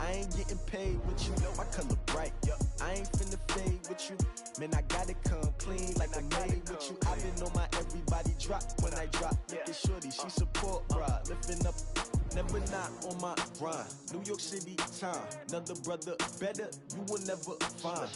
I ain't getting paid with you, my color bright. I ain't finna fade with you, man, I gotta come clean like I made with you. I been on my everybody drop when I drop. Look at shorty, she support bra, lifting up, never not on my grind. New York City time, another brother better, you will never find.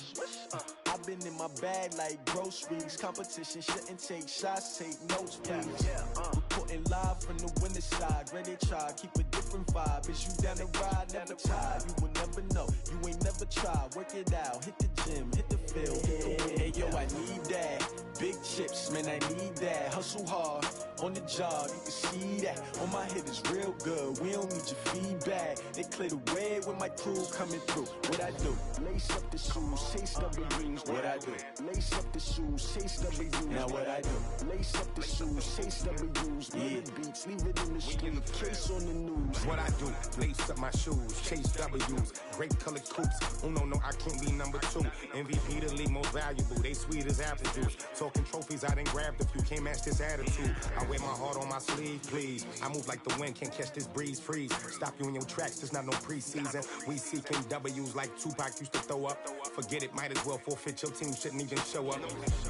I've been in my bag like groceries. Competition shouldn't take shots, take notes, please. Reporting live from the winter side. Ready to try, keep a different vibe. Is you down the ride, never tired. You will never know, you ain't never tried. Work it out, hit the gym, hit the field, hit the wind. Hey yo, I need that. Big chips, man, I need that. Hustle hard, on the job, you can see that. On my hit is real good, we don't need your feedback. They clear the way with my crew coming through. What I do? Lace up the shoes, chase W's. What I do? Lace up the shoes, chase W's. Now what I do? Lace up the shoes, chase W's. Yeah, beats, leave it in the street, case on the news. What I do? Lace up my shoes, chase W's. Great colored coops. Oh no, I can't be number 2. MVP the league most valuable. They sweet as apple juice. Talking trophies, I done grabbed a few. Can't match this attitude. I wear my heart on my sleeve, please. I move like the wind, can't catch this breeze, freeze. Stop you in your tracks, there's not no preseason. We seeking W's like Tupac used to throw up. Forget it, might as well forfeit, your team shouldn't even show up.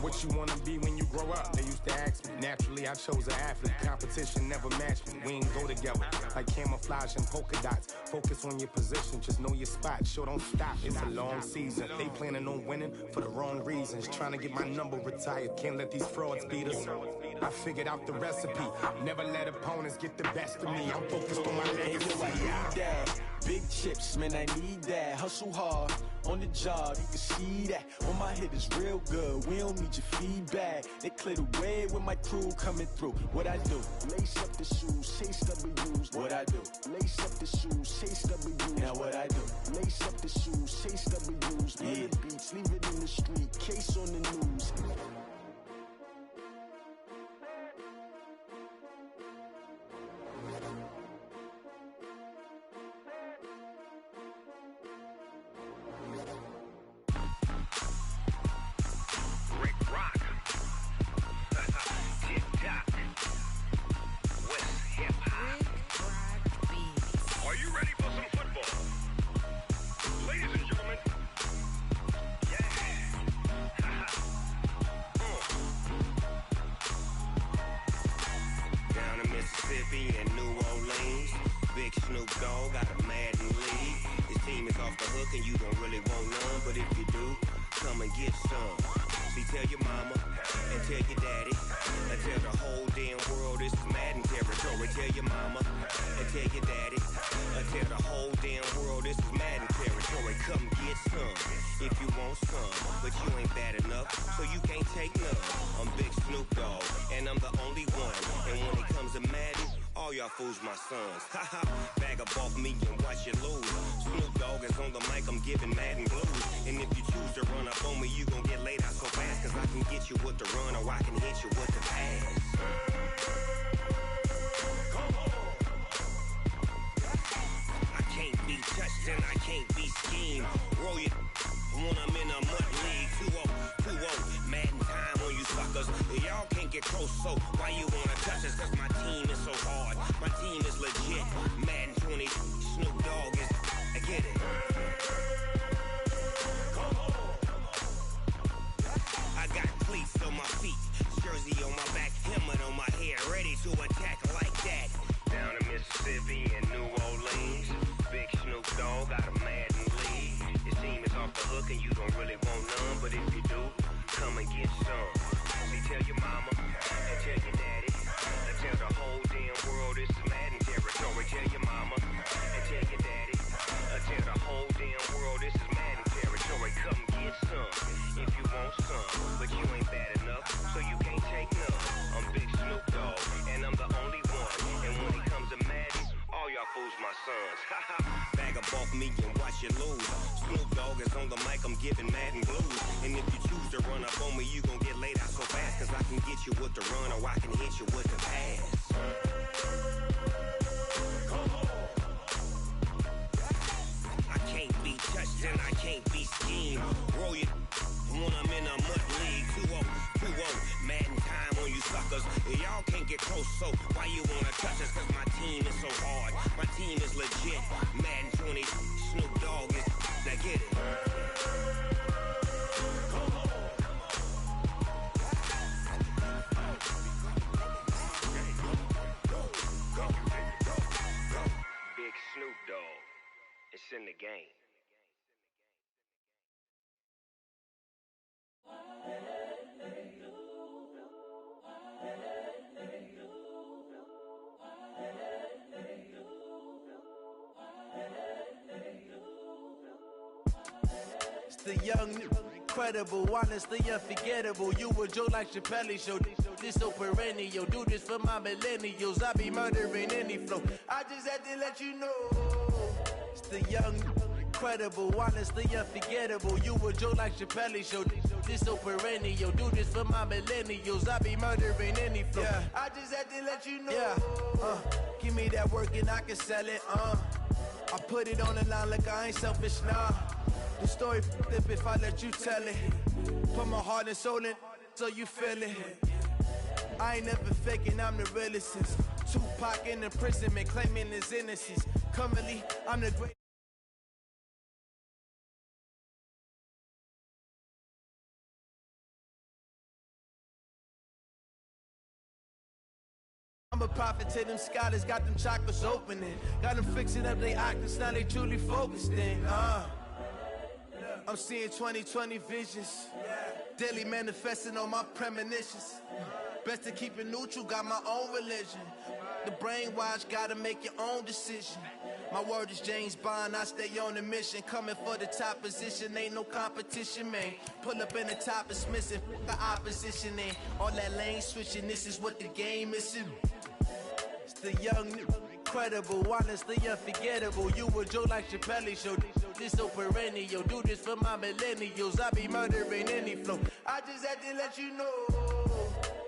What you wanna be when you grow up? They used to ask me. Naturally, I chose an athlete. Competition never matched me. We ain't go together like camouflage and polka dots. Focus on your position, just know your spot. Sure, don't stop, it's a long season. They planning on winning for the wrong reasons. Trying to get my number retired, can't let these frauds beat us. I figured out the recipe. Never let opponents get the best of me. I'm focused on my legacy. I need that. Big chips, man, I need that. Hustle hard, on the job, you can see that. On my hit is real good, we don't need your feedback. They clear the way with my crew coming through. What I do? Lace up the shoes, chase W's. What I do? Lace up the shoes, chase W's. Now what I do? Lace up the shoes, chase W's. Yeah, beats, leave it in the street, case on the news. Fools my sons. Haha, bag up off me and watch you lose. Snoop Dogg is on the mic, I'm giving Madden blues. And if you choose to run up on me, you gon' get laid out so fast. Cause I can get you with the run or I can hit you with the pass. Come on. I can't be touched and I can't be schemed. Roll you when I'm in a mud league. 2-0, 2-0, Madden time on you suckers. Y'all can't get close, so why you wanna touch us? Cause my team is so hard, my team is legit. Madden 20, Snoop Dogg is, I get it. Come on. I got cleats on my feet, jersey on my back, helmet on my head, ready to attack like that. Down in Mississippi and New Orleans, big Snoop Dogg got a Madden league. Your team is off the hook and you don't really want none, but if you do, come and get some. See, tell your mama and tell your daddy, and tell the whole damn world this is Madden territory. Tell your mama and tell your daddy, and tell the whole damn world this is Madden territory. Come get some if you want some, but you ain't bad enough, so you can't take none. I'm Big Snoop Dogg, and I'm the only one. And when it comes to Madden, all y'all fools my sons. Bag up off me and watch you lose. Snoop Dogg is on the mic, I'm giving Madden blues. And if you choose to run up on me, you gon' get laid out so fast. Cause I can get you with the run or I can hit you with the pass. Come on. I can't be touched and I can't be schemed. Roll you when I'm in a mud league. 2-0, 2-0, Madden time on you suckers. Y'all can't get close, so why you wanna touch us? Cause my team is so hard, my team is legit. Madden 20, Snoop It's in the game. It's the young, incredible, honestly unforgettable. You a Joe like Chappelle show. This so perennial. Do this for my millennials. I be murdering any flow. I just had to let you know. It's the young, incredible, honestly unforgettable. You a Joe like Chappelle show. This so perennial. Do this for my millennials. I be murdering any flow. Yeah. I just had to let you know. Yeah. Give me that work and I can sell it. I put it on the line like I ain't selfish, nah. The story flip if I let you tell it. Put my heart and soul in so you feel it. I ain't never faking, I'm the realest. Tupac in imprisonment, claiming his innocence. Currently, I'm the great. I'm a prophet to them scholars, got them chakras opening. Got them fixing up they octaves, now they truly focused in. I'm seeing 2020 visions. Daily manifesting on my premonitions. Best to keep it neutral, got my own religion. The brainwash, gotta make your own decision. My word is James Bond, I stay on the mission. Coming for the top position, ain't no competition, man. Pull up in the top, it's missing, the opposition ain't. All that lane switching, this is what the game is. It's the young, incredible, honestly unforgettable. You a Joe like Chappelle show. This so perennial. Do this for my millennials. I be murdering any flow. I just had to let you know.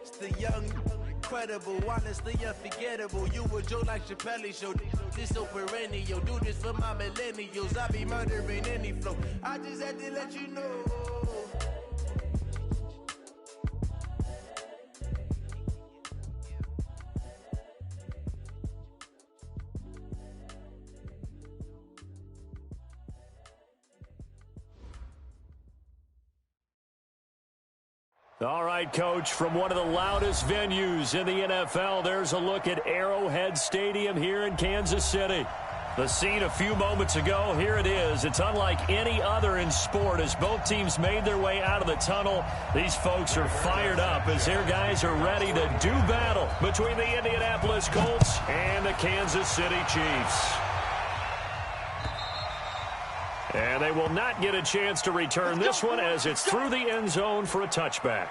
It's the young, incredible, honestly unforgettable. You a Joe like Chappelle show. This so perennial. Do this for my millennials. I be murdering any flow. I just had to let you know. All right, Coach, from one of the loudest venues in the NFL, there's a look at Arrowhead Stadium here in Kansas City. The scene a few moments ago, here it is. It's unlike any other in sport as both teams made their way out of the tunnel. These folks are fired up as their guys are ready to do battle between the Indianapolis Colts and the Kansas City Chiefs. And they will not get a chance to return this one as it's through the end zone for a touchback.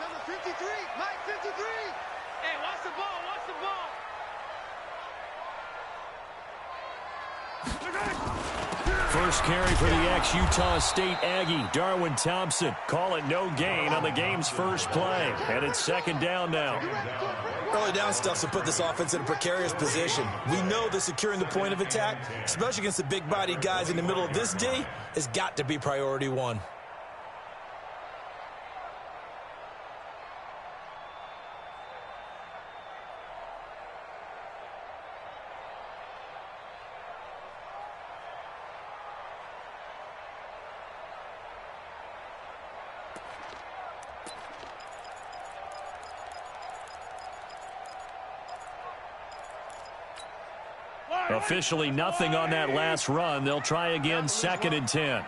Number 53, Mike 53. Hey, watch the ball, watch the ball. First carry for the ex-Utah State Aggie, Darwin Thompson. Call it no gain on the game's first play. And it's second down now. Early down stuff to put this offense in a precarious position. We know that securing the point of attack, especially against the big-bodied guys in the middle of this D, has got to be priority one. Officially nothing on that last run. They'll try again, 2nd and 10.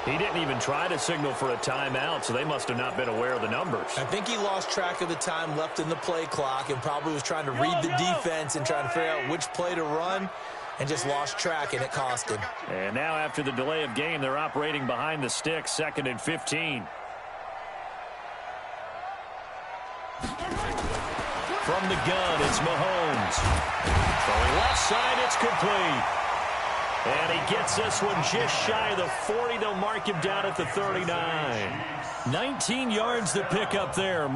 He didn't even try to signal for a timeout, so they must have not been aware of the numbers. I think he lost track of the time left in the play clock and probably was trying to read the defense and trying to figure out which play to run. And just lost track, and it cost him. And now after the delay of game, they're operating behind the sticks, 2nd and 15. From the gun, it's Mahomes. Throwing left side, it's complete. And he gets this one just shy of the 40. They'll mark him down at the 39. 19 yards to pick up there.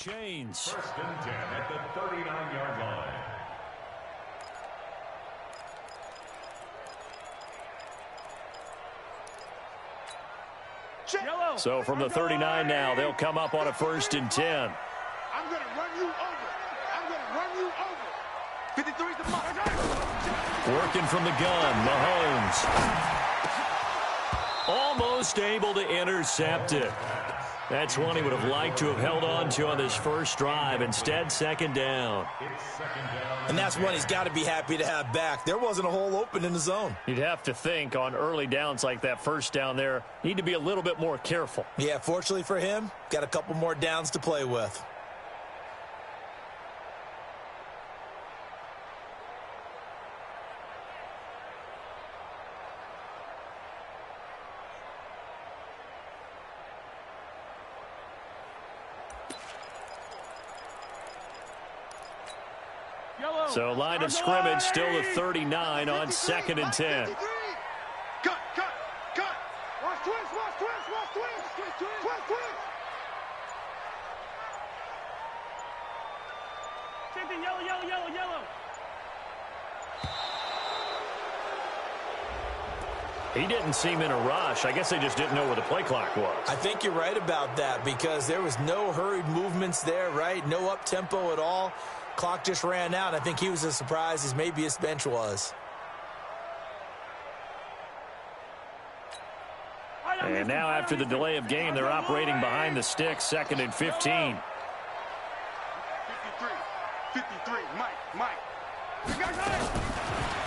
chains. First and 10 at the 39-yard line. So from the 39 now, they'll come up on a 1st and 10. I'm going to run you over. I'm going to run you over. 53's the mark. Working from the gun, Mahomes. Almost able to intercept it. That's one he would have liked to have held on to on this first drive. Instead, second down. And that's one he's got to be happy to have back. There wasn't a hole open in the zone. You'd have to think on early downs like that first down there, need to be a little bit more careful. Yeah, fortunately for him, got a couple more downs to play with. So line of scrimmage still the 39 on 2nd and 10. Cut. Watch twist. Same thing, yellow. He didn't seem in a rush. I guess they just didn't know where the play clock was. I think you're right about that because there was no hurried movements there, right? No up-tempo at all. Clock just ran out. I think he was as surprised as maybe his bench was. And now after the delay of game, they're operating behind the sticks, 2nd and 15. 53, Mike.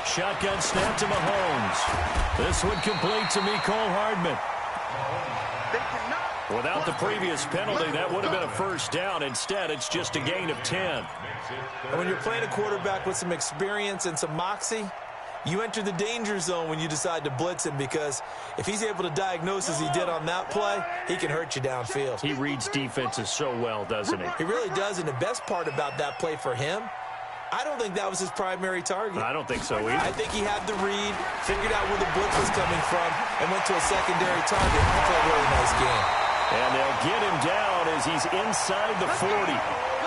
Shotgun snap to Mahomes. This one complete to Mecole Hardman. Without the previous penalty, that would have been a first down. Instead, it's just a gain of 10. And when you're playing a quarterback with some experience and some moxie, you enter the danger zone when you decide to blitz him because if he's able to diagnose as he did on that play, he can hurt you downfield. He reads defenses so well, doesn't he? He really does, and the best part about that play for him, I don't think that was his primary target. I don't think so either. I think he had the read, figured out where the blitz was coming from, and went to a secondary target. He played a really nice game. And they'll get him down as he's inside the 40.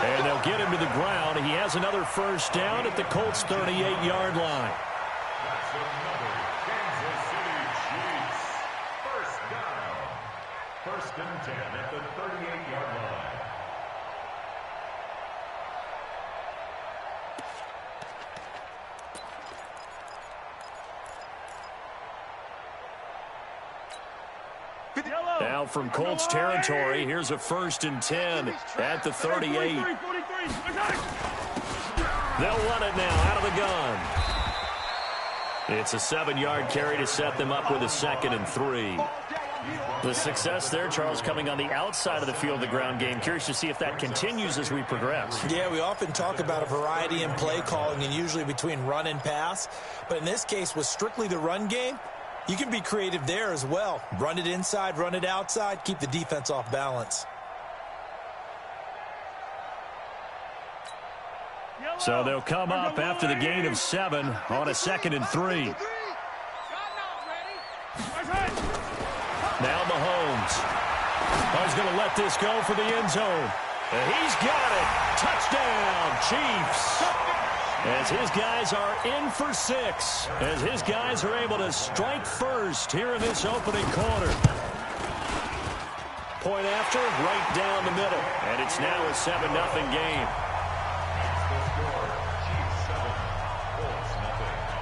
And they'll get him to the ground. He has another first down at the Colts' 38-yard line. That's another Kansas City Chiefs. First down. 1st and 10 at the 38-yard line. Now from Colts territory, here's a 1st and 10 at the 38. They'll run it now out of the gun. It's a 7-yard carry to set them up with a 2nd and 3. The success there, Charles, coming on the outside of the field, the ground game. Curious to see if that continues as we progress. Yeah, we often talk about a variety in play calling and usually between run and pass. But in this case, with strictly the run game, you can be creative there as well. Run it inside, run it outside, keep the defense off balance. So they'll come up after the gain of 7 on a 2nd and 3. Now Mahomes. He's going to let this go for the end zone. And he's got it. Touchdown, Chiefs. As his guys are in for 6. As his guys are able to strike first here in this opening quarter. Point after, right down the middle. And it's now a 7-0 game.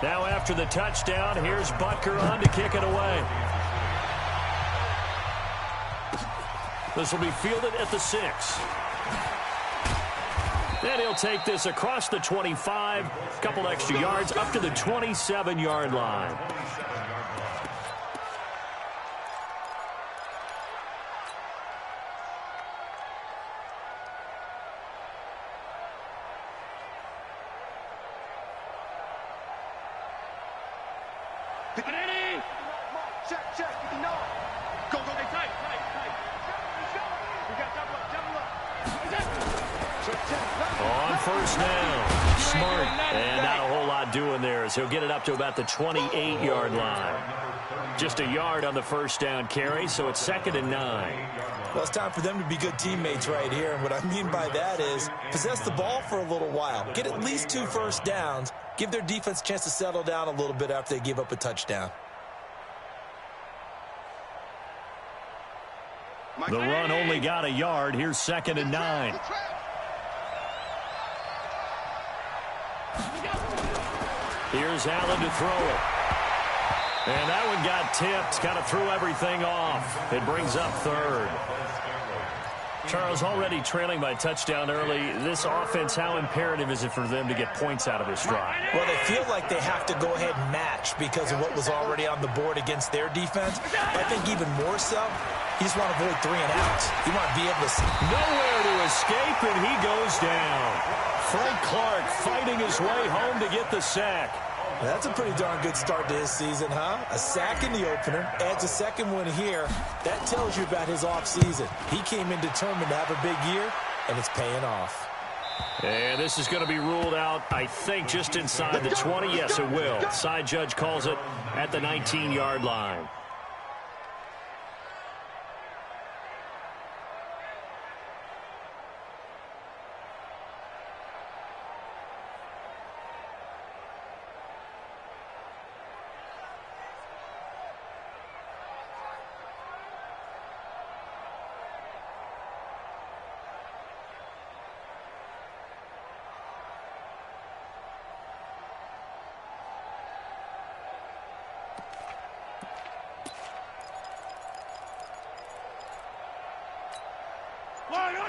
Now after the touchdown, here's Butker on to kick it away. This will be fielded at the 6. Then he'll take this across the 25, a couple extra yards, up to the 27-yard line. Check. Go, tight. We got double up. On first down, Smart, and not a whole lot doing there as he'll get it up to about the 28-yard line. Just a yard on the first down carry, so it's 2nd and 9. Well, it's time for them to be good teammates right here. And what I mean by that is possess the ball for a little while. Get at least 2 first downs. Give their defense a chance to settle down a little bit after they give up a touchdown. The run only got a yard. Here's 2nd and 9. Here's Allen to throw it. And that one got tipped. Kind of threw everything off. It brings up 3rd. Charles, already trailing by touchdown early. This offense, how imperative is it for them to get points out of this drive? Well, they feel like they have to go ahead and match because of what was already on the board against their defense. I think even more so, you just want to avoid 3 and outs. You want to be able to... Nowhere to escape, and he goes down. Frank Clark fighting his way home to get the sack. That's a pretty darn good start to his season, huh? A sack in the opener, adds a second one here. That tells you about his offseason. He came in determined to have a big year, and it's paying off. And this is going to be ruled out, I think, just inside the 20. Yes, it will. Side judge calls it at the 19-yard line.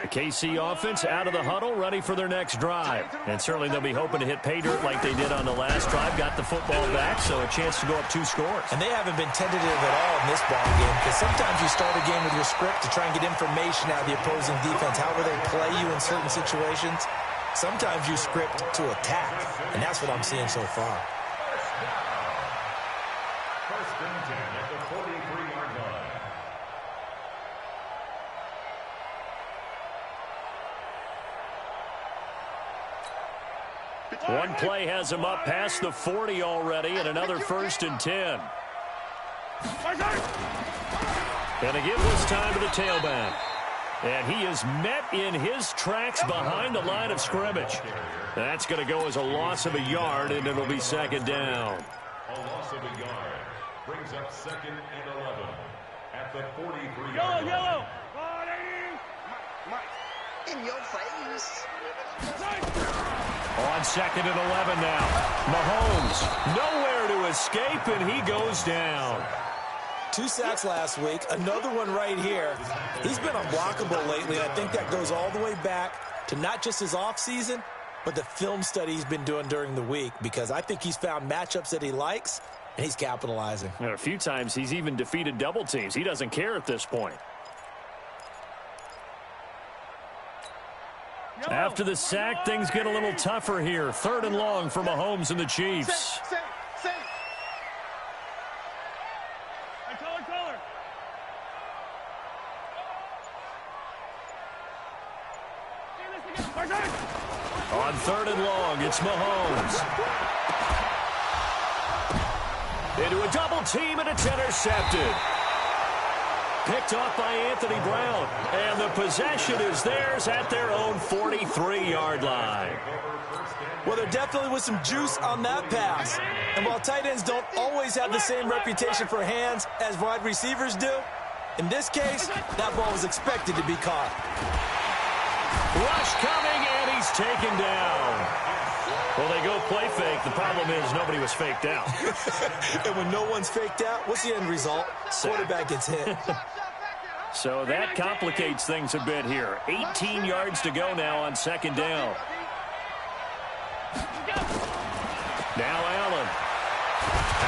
The KC offense out of the huddle, ready for their next drive. And certainly they'll be hoping to hit pay dirt like they did on the last drive. Got the football back, so a chance to go up 2 scores. And they haven't been tentative at all in this ball game because sometimes you start a game with your script to try and get information out of the opposing defense, however they play you in certain situations. Sometimes you script to attack, and that's what I'm seeing so far. First and 10 at the 43-yard line. One play has him up past the 40 already, and another 1st and 10. And again this time to the tailback. And he is met in his tracks behind the line of scrimmage. That's going to go as a loss of a yard, and it'll be 2nd down. A loss of a yard brings up 2nd and 11 at the 43-yard line. Yellow. In your face. On 2nd and 11 now. Mahomes nowhere to escape, and he goes down. 2 sacks last week, another one right here. He's been unblockable lately. I think that goes all the way back to not just his offseason, but the film study he's been doing during the week, because I think he's found matchups that he likes, and he's capitalizing. And a few times he's even defeated double teams. He doesn't care at this point. After the sack, things get a little tougher here. 3rd and long for Mahomes and the Chiefs. On 3rd and long, it's Mahomes. Into a double team, and it's intercepted. Picked off by Anthony Brown. And the possession is theirs at their own 43-yard line. Well, there definitely was some juice on that pass. And while tight ends don't always have the same reputation for hands as wide receivers do, in this case, that ball was expected to be caught. Rush coming, and he's taken down. Well, they go play fake. The problem is nobody was faked out. And when no one's faked out, what's the end result? Quarterback gets hit. So that complicates things a bit here. 18 yards to go now on 2nd down. Now Allen.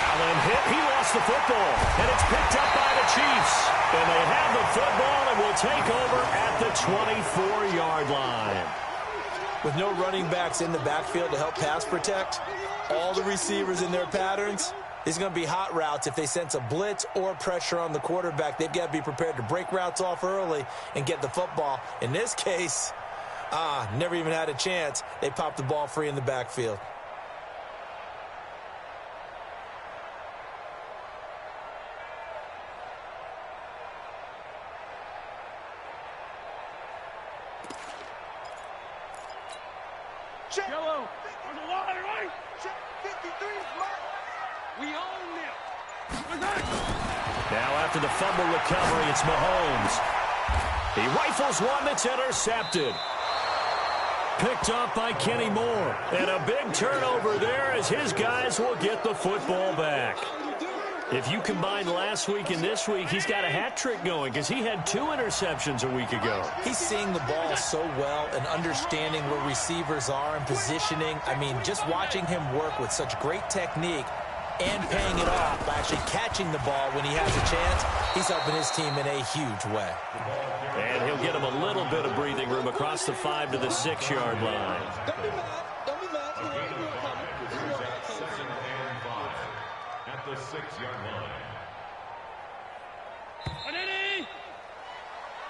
Allen hit. He lost the football. And it's picked up by the Chiefs. And they have the football and will take over at the 24-yard line. With no running backs in the backfield to help pass protect, all the receivers in their patterns, it's going to be hot routes. If they sense a blitz or pressure on the quarterback, they've got to be prepared to break routes off early and get the football. In this case, never even had a chance. They popped the ball free in the backfield. Check. Yellow. On the line, right? Check 53 mark. We own them. Now after the fumble recovery, it's Mahomes. He rifles one that's intercepted. Picked off by Kenny Moore. And a big turnover there as his guys will get the football back. If you combine last week and this week, he's got a hat trick going because he had 2 interceptions a week ago. He's seeing the ball so well and understanding where receivers are and positioning. I mean, just watching him work with such great technique and paying it off by actually catching the ball when he has a chance, he's helping his team in a huge way. And he'll get him a little bit of breathing room across the 5 to the 6-yard line. Don't be mad. Don't be mad. At the 6-yard line.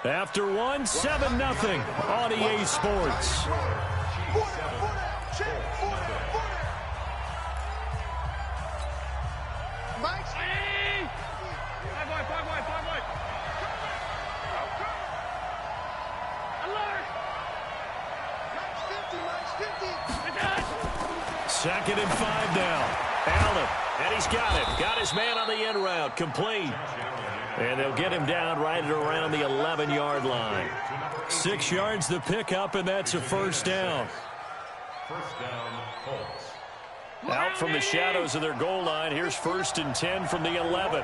After 1, 7-0 on EA Sports. Second and 5 now. Allen, and he's got him. Got his man on the end route, complete. And they'll get him down right at around the 11-yard line. 6 yards the pickup, and that's a first down. First down, Colts. Out from the shadows of their goal line, here's 1st and 10 from the 11.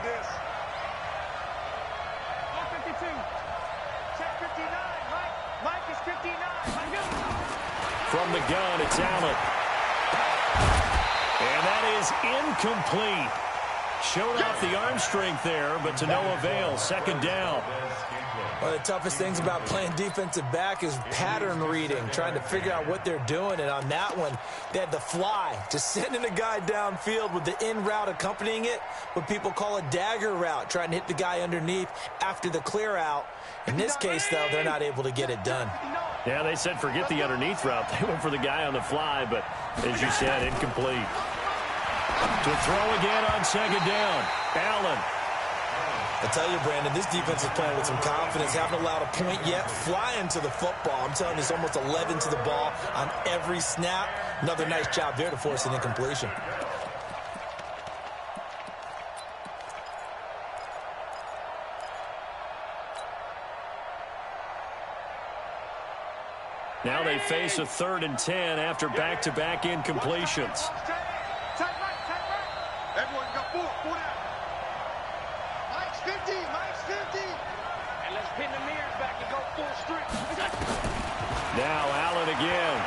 From the gun, it's Allen. And that is incomplete. Showed off the arm strength there, but to no avail. Second down. One of the toughest things about playing defensive back is pattern reading, trying to figure out what they're doing. And on that one, they had the fly, just sending a guy downfield with the in route accompanying it, what people call a dagger route, trying to hit the guy underneath after the clear out. In this case, though, they're not able to get it done. Yeah, they said forget the underneath route. They went for the guy on the fly, but as you said, incomplete. To throw again on second down, Allen. I tell you, Brandon, this defense is playing with some confidence. Haven't allowed a point yet. Flying to the football. I'm telling you, it's almost 11 to the ball on every snap. Another nice job there to force an incompletion. Now they face a 3rd and 10 after back-to-back incompletions. Everyone got 4 down. Mike's 50. And let's pin the mirrors back and go full strip. Now Allen again.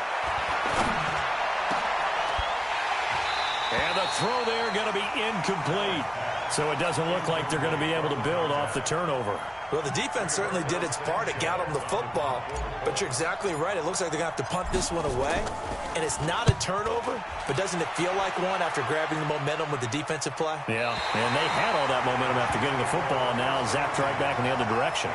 And the throw there going to be incomplete. So it doesn't look like they're going to be able to build off the turnover. Well, the defense certainly did its part. It got them the football. But you're exactly right. It looks like they're going to have to punt this one away. And it's not a turnover, but doesn't it feel like one after grabbing the momentum with the defensive play? Yeah, and they had all that momentum after getting the football, and now zapped right back in the other direction.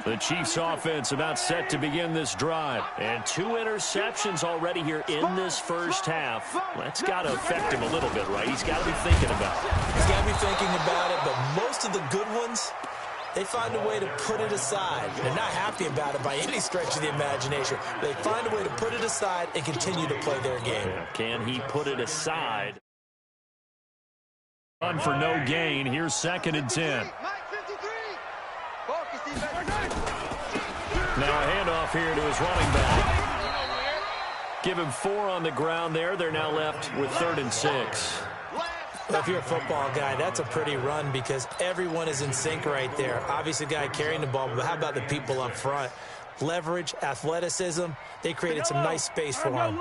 The Chiefs offense about set to begin this drive. And 2 interceptions already here in this first half. That's got to affect him a little bit, right? He's got to be thinking about it. He's got to be thinking about it, but most of the good ones, they find a way to put it aside. They're not happy about it by any stretch of the imagination. They find a way to put it aside and continue to play their game. Yeah, can he put it aside? Run for no gain. Here's 2nd and 10. Now a handoff here to his running back. Give him 4 on the ground there. They're now left with 3rd and 6. Well, if you're a football guy, that's a pretty run because everyone is in sync right there. Obviously, the guy carrying the ball, but how about the people up front? Leverage, athleticism, they created some nice space for him.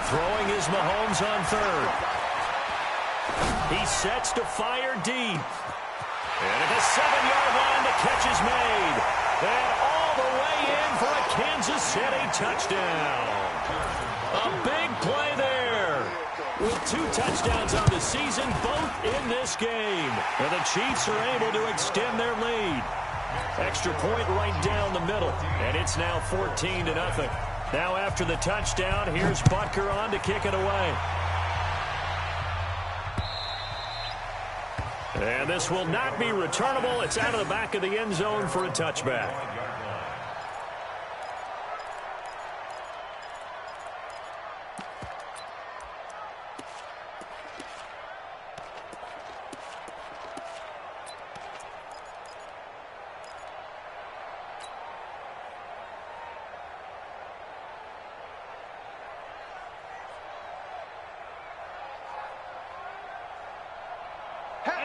Throwing is Mahomes on 3rd. He sets to fire deep. And at the 7-yard line, the catch is made. And all the way in for a Kansas City touchdown. A big play there. With 2 touchdowns on the season, both in this game. And the Chiefs are able to extend their lead. Extra point right down the middle, and it's now 14-0. Now after the touchdown, here's Butker on to kick it away. And this will not be returnable. It's out of the back of the end zone for a touchback.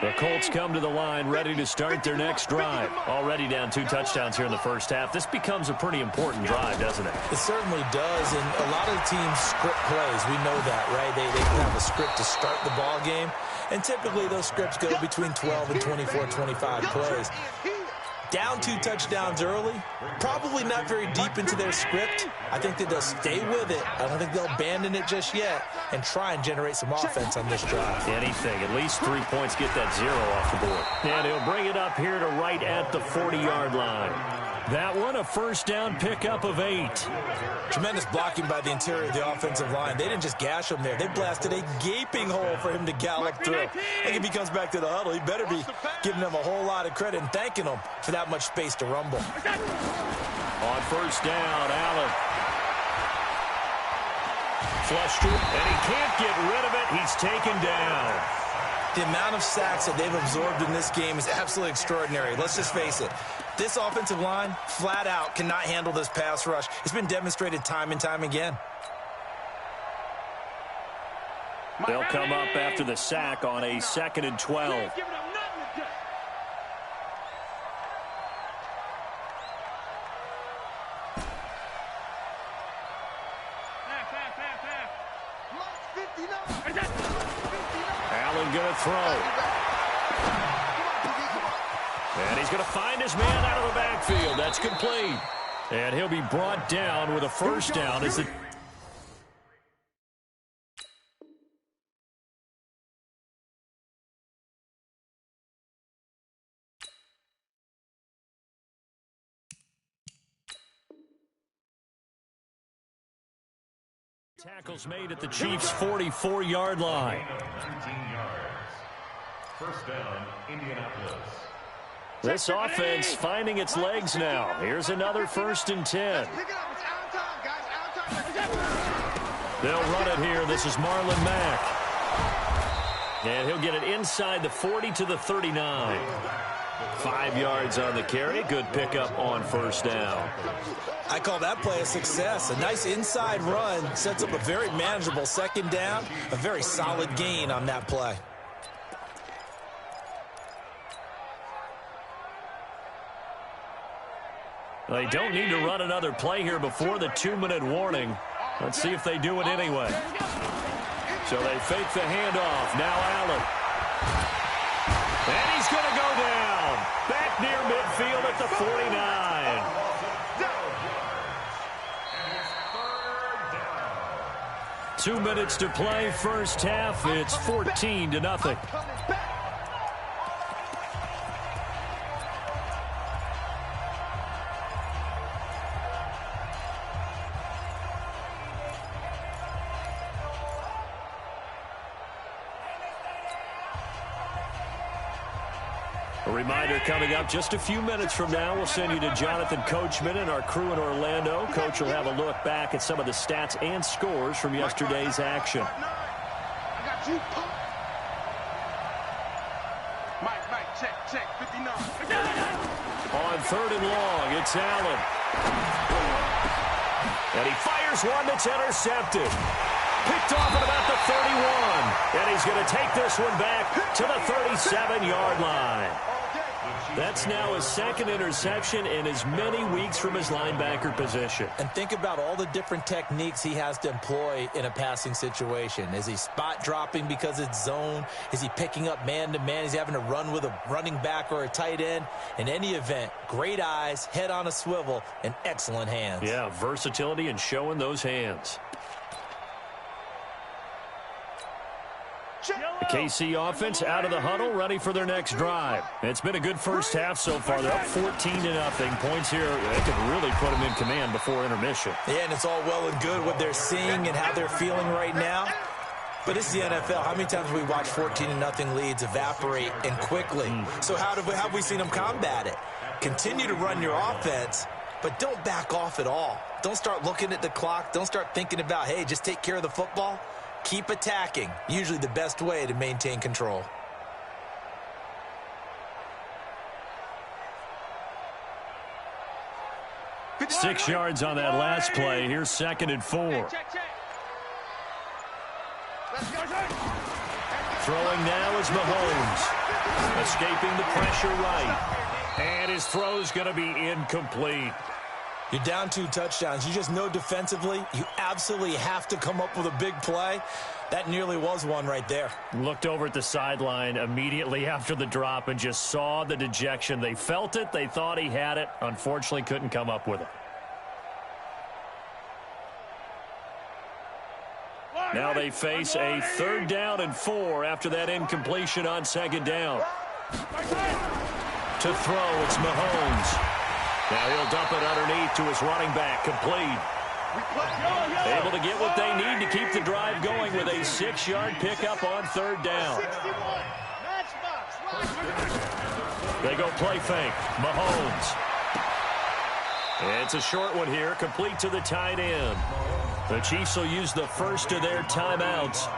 The Colts come to the line ready to start their next drive. Already down 2 touchdowns here in the first half. This becomes a pretty important drive, doesn't it? It certainly does, and a lot of the teams script plays. We know that, right? They have a script to start the ball game, and typically those scripts go between 12 and 24, 25 plays. Down 2 touchdowns early, probably not very deep into their script. I think that they'll stay with it. I don't think they'll abandon it just yet and try and generate some offense on this drive. Anything, at least 3 points, get that 0 off the board. And he'll bring it up here to right at the 40-yard line. That one, a first down pickup of 8. Tremendous blocking by the interior of the offensive line. They didn't just gash him there. They blasted a gaping hole for him to gallop through. I think if he comes back to the huddle, he better be giving them a whole lot of credit and thanking them for that much space to rumble. On first down, Allen. Flushed through, and he can't get rid of it. He's taken down. The amount of sacks that they've absorbed in this game is absolutely extraordinary. Let's just face it. This offensive line, flat out, cannot handle this pass rush. It's been demonstrated time and time again. They'll come up after the sack on a 2nd and 12. Allen gonna throw. And he's going to find his man out of the backfield. That's complete. And he'll be brought down with a first down as the tackles made at the Chiefs' 44-yard line. 19 yards. First down, Indianapolis. This offense finding its legs now. Here's another 1st and 10. They'll run it here. This is Marlon Mack. And he'll get it inside the 40 to the 39. 5 yards on the carry. Good pickup on first down. I call that play a success. A nice inside run sets up a very manageable 2nd down. A very solid gain on that play. They don't need to run another play here before the 2-minute warning. Let's see if they do it anyway. So they fake the handoff. Now Allen. And he's going to go down. Back near midfield at the 49. And 2 minutes to play, first half. It's 14-0. A reminder coming up just a few minutes from now. We'll send you to Jonathan Coachman and our crew in Orlando. Coach will have a look back at some of the stats and scores from yesterday's action. Check, 59. On 3rd and long, it's Allen. And he fires one that's intercepted. Picked off at about the 31. And he's going to take this one back to the 37-yard line. That's now his 2nd interception in as many weeks from his linebacker position. And think about all the different techniques he has to employ in a passing situation. Is he spot dropping because it's zone? Is he picking up man-to-man? Is he having to run with a running back or a tight end? In any event, great eyes, head on a swivel, and excellent hands. Yeah, versatility and showing those hands. The KC offense out of the huddle, ready for their next drive. It's been a good first half so far. They're up 14-0. Points here, they could really put them in command before intermission. Yeah, and it's all well and good what they're seeing and how they're feeling right now. But this is the NFL. How many times have we watched 14-0 leads evaporate and quickly? So how have we seen them combat it? Continue to run your offense, but don't back off at all. Don't start looking at the clock. Don't start thinking about, hey, just take care of the football. Keep attacking. Usually the best way to maintain control. Six yards on that last play. Here's 2nd and 4. Throwing now is Mahomes. Escaping the pressure right. And his throw's going to be incomplete. You're down 2 touchdowns. You just know defensively you absolutely have to come up with a big play. That nearly was one right there. Looked over at the sideline immediately after the drop and just saw the dejection. They felt it. They thought he had it. Unfortunately, couldn't come up with it. Now they face a 3rd down and 4 after that incompletion on 2nd down. To throw, it's Mahomes. Now he'll dump it underneath to his running back, complete. Able to get what they need to keep the drive going with a 6-yard pickup on 3rd down. They go play fake. Mahomes. It's a short one here, complete to the tight end. The Chiefs will use the first of their timeouts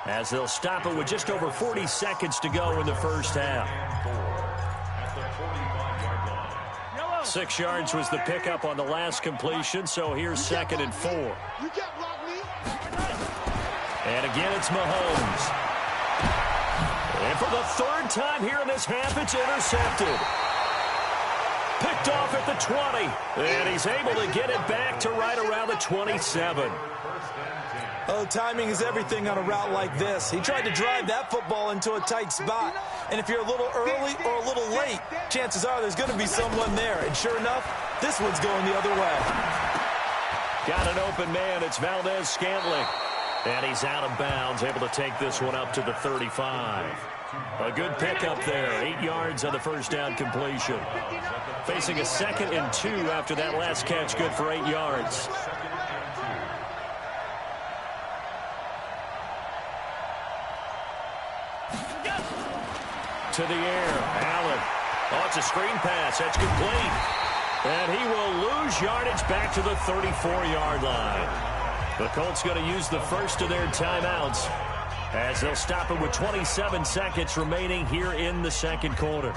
as they'll stop it with just over 40 seconds to go in the first half. 6 yards was the pickup on the last completion, so here's 2nd and 4. And again, it's Mahomes. And for the 3rd time here in this half, it's intercepted. Picked off at the 20, and he's able to get it back to right around the 27. Oh, timing is everything on a route like this. He tried to drive that football into a tight spot. And if you're a little early or a little late, chances are there's going to be someone there. And sure enough, this one's going the other way. Got an open man. It's Valdez-Scantling. And he's out of bounds, able to take this one up to the 35. A good pickup there. 8 yards on the first down completion. Facing a 2nd and 2 after that last catch. Good for 8 yards. To the air. Allen. Oh, it's a screen pass. That's complete. And he will lose yardage back to the 34-yard line. The Colts going to use the first of their timeouts as they'll stop it with 27 seconds remaining here in the 2nd quarter.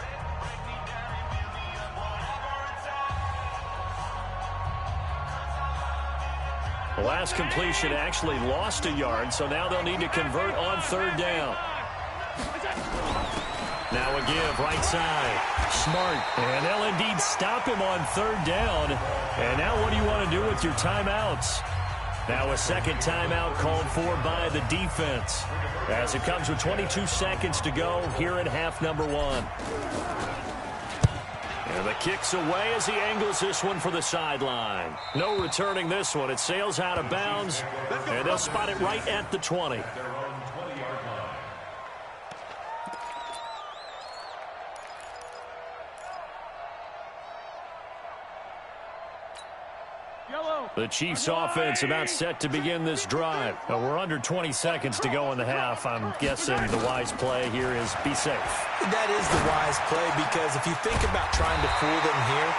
The last completion actually lost a yard, so now they'll need to convert on 3rd down. Now a give, right side. Smart. And they'll indeed stop him on 3rd down. And now what do you want to do with your timeouts? Now a 2nd timeout called for by the defense as it comes with 22 seconds to go here in half number 1. And the kick's away as he angles this one for the sideline. No returning this one. It sails out of bounds, and they'll spot it right at the 20. The Chiefs offense about set to begin this drive. We're under 20 seconds to go in the half. I'm guessing the wise play here is be safe. That is the wise play because if you think about trying to fool them here,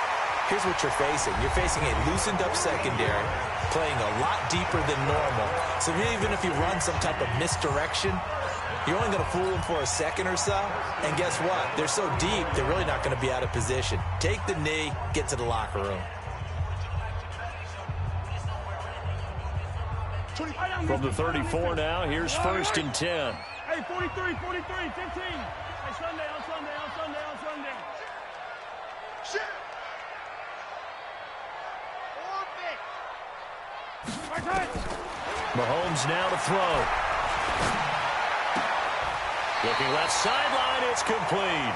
here's what you're facing. You're facing a loosened up secondary, playing a lot deeper than normal. So even if you run some type of misdirection, you're only going to fool them for a second or so. And guess what? They're so deep, they're really not going to be out of position. Take the knee, get to the locker room. From the 34 now, here's 1st and 10. Hey, 43, 15. Hey, Sunday. Shit. Mahomes now to throw. Looking left sideline, it's complete.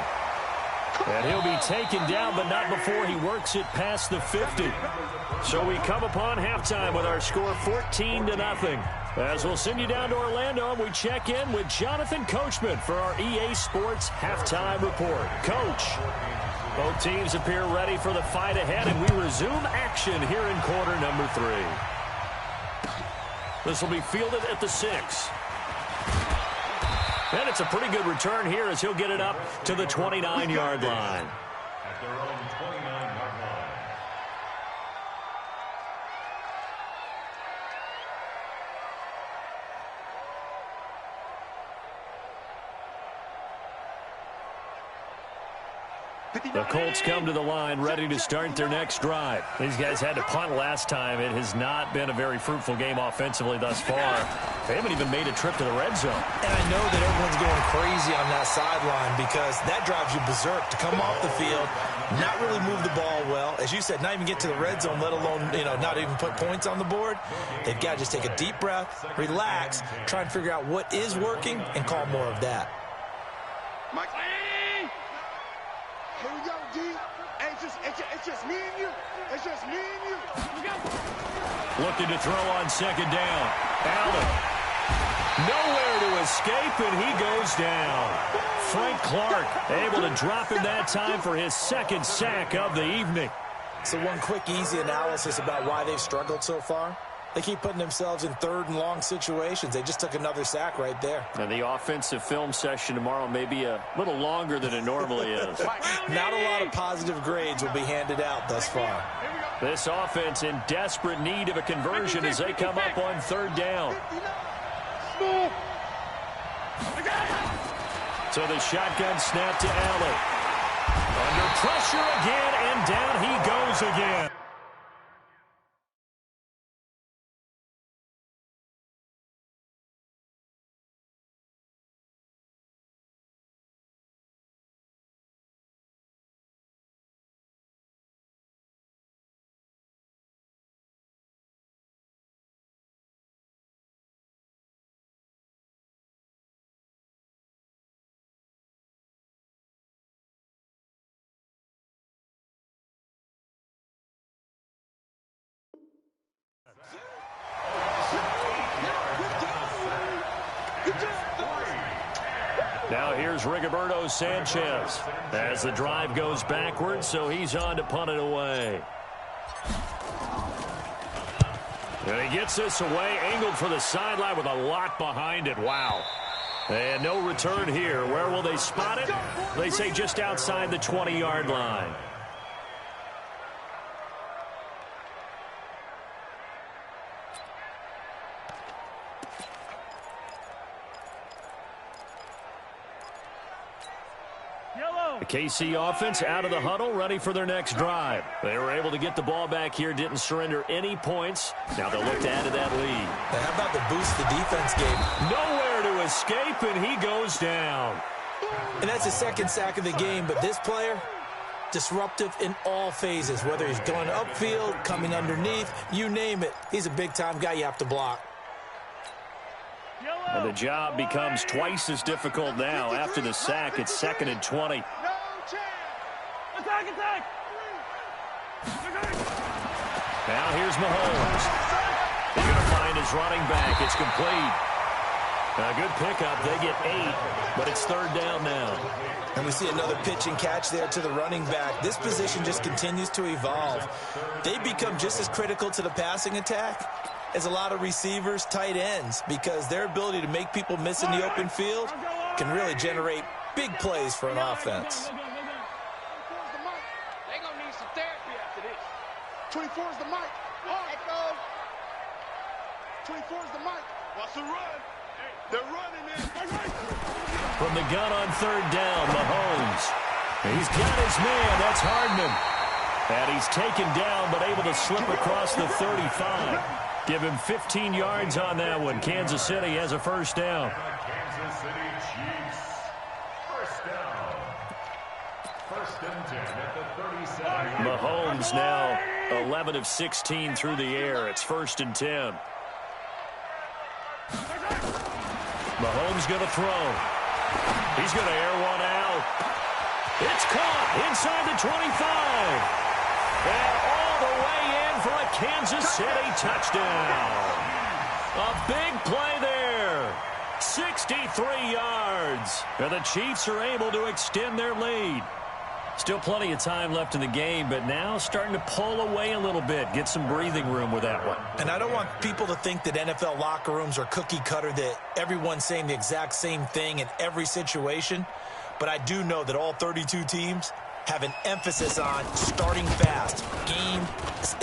And he'll be taken down, but not before he works it past the 50. So we come upon halftime with our score 14-0. As we'll send you down to Orlando, and we check in with Jonathan Coachman for our EA Sports Halftime Report. Coach, both teams appear ready for the fight ahead, and we resume action here in quarter number 3. This will be fielded at the 6. And it's a pretty good return here as he'll get it up to the 29-yard line. At their own 29-yard line. The Colts come to the line ready to start their next drive. These guys had to punt last time. It has not been a very fruitful game offensively thus far. They haven't even made a trip to the red zone. And I know that everyone's going crazy on that sideline because that drives you berserk to come off the field, not really move the ball well. As you said, not even get to the red zone, let alone, not even put points on the board. They've got to just take a deep breath, relax, try and figure out what is working, and call more of that. Mike. Here we go, D. Hey, it's just me and you. It's just me and you. Looking to throw on second down. Allen. Nowhere to escape, and he goes down. Frank Clark able to drop him that time for his second sack of the evening. So one quick, easy analysis about why they've struggled so far. They keep putting themselves in third and long situations. They just took another sack right there. And the offensive film session tomorrow may be a little longer than it normally is. Not a lot of positive grades will be handed out thus far. This offense in desperate need of a conversion as they come up on third down. So the shotgun snap to Allen. Under pressure again, and down he goes again. Now here's Rigoberto Sanchez as the drive goes backwards, so he's on to punt it away. And he gets this away, angled for the sideline with a lot behind it. Wow. And no return here. Where will they spot it? They say just outside the 20-yard line. The KC offense out of the huddle, ready for their next drive. They were able to get the ball back here, didn't surrender any points. Now they'll look to add to that lead. Now how about the boost the defense gave? Nowhere to escape, and he goes down. And that's his second sack of the game, but this player, disruptive in all phases, whether he's going upfield, coming underneath, you name it. He's a big-time guy you have to block. And the job becomes twice as difficult now. After the sack, it's 2nd and 20. Now here's Mahomes. They're going to find his running back. It's complete. A good pickup. They get 8, but it's third down now. And we see another pitch and catch there to the running back. This position just continues to evolve. They become just as critical to the passing attack as a lot of receivers, tight ends, because their ability to make people miss in the open field can really generate big plays for an offense. They're going to need some therapy after this. 24 is the mic. Let's go. 24 is the mic. What's the run? They're running it. From the gun on third down, Mahomes. He's got his man. That's Hardman. And he's taken down, but able to slip across the 35. Give him 15 yards on that one. Kansas City has a first down. Kansas City Chiefs. First down. 1st and 10 at the 37. Mahomes now 11 of 16 through the air. It's 1st and 10. Mahomes going to throw. He's going to air one out. It's caught inside the 25. And all the way in for a Kansas City touchdown. A big play there. 63 yards. And the Chiefs are able to extend their lead. Still plenty of time left in the game, but now starting to pull away a little bit. Get some breathing room with that one. And I don't want people to think that NFL locker rooms are cookie cutter, that everyone's saying the exact same thing in every situation. But I do know that all 32 teams have an emphasis on starting fast. Game,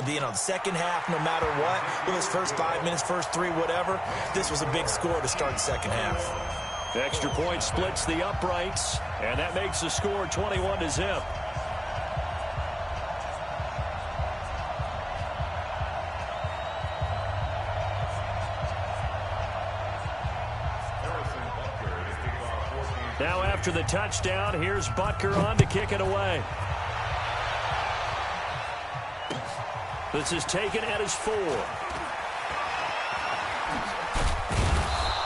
the second half, no matter what. Well, those first 5 minutes, first 3, whatever. This was a big score to start the second half. The extra point splits the uprights, and that makes the score 21-0. Now after the touchdown, here's Butker on to kick it away. This is taken at his 4.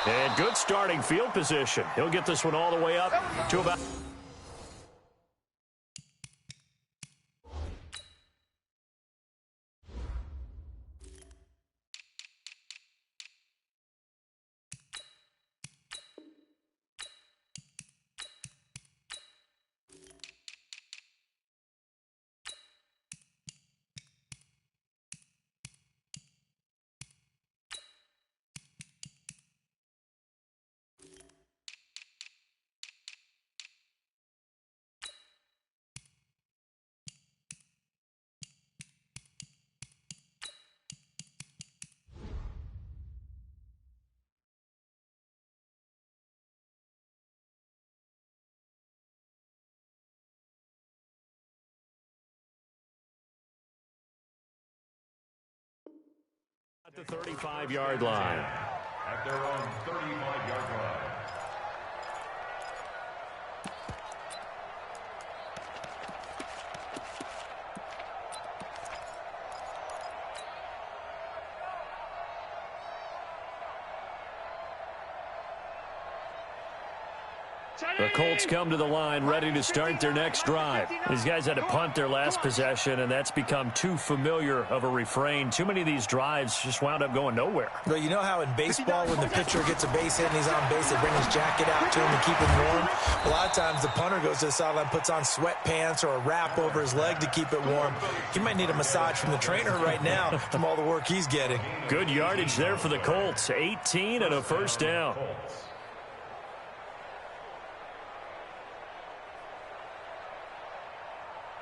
And good starting field position. He'll get this one all the way up to about... At the 35-yard line. At their own 35-yard line. The Colts come to the line ready to start their next drive. These guys had to punt their last possession, and that's become too familiar of a refrain. Too many of these drives just wound up going nowhere. Well, you know how in baseball when the pitcher gets a base hit and he's on base, they bring his jacket out to him and keep him warm? A lot of times the punter goes to the sideline, puts on sweatpants or a wrap over his leg to keep it warm. He might need a massage from the trainer right now from all the work he's getting. Good yardage there for the Colts. 18 and a first down.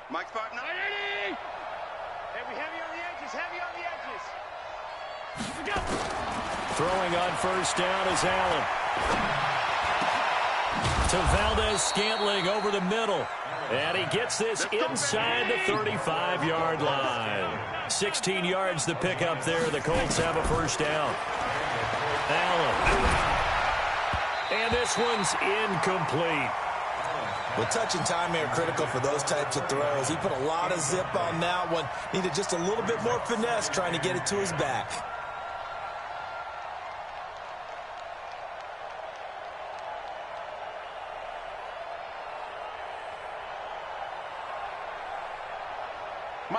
Mike's 5'9". Heavy on the edges, heavy on the edges. Throwing on first down is Allen. To Valdez-Scantling over the middle. And he gets this inside the 35-yard line. 16 yards the pickup there. The Colts have a first down. Allen. And this one's incomplete. Well, touch and timing are critical for those types of throws. He put a lot of zip on that one. Needed just a little bit more finesse trying to get it to his back.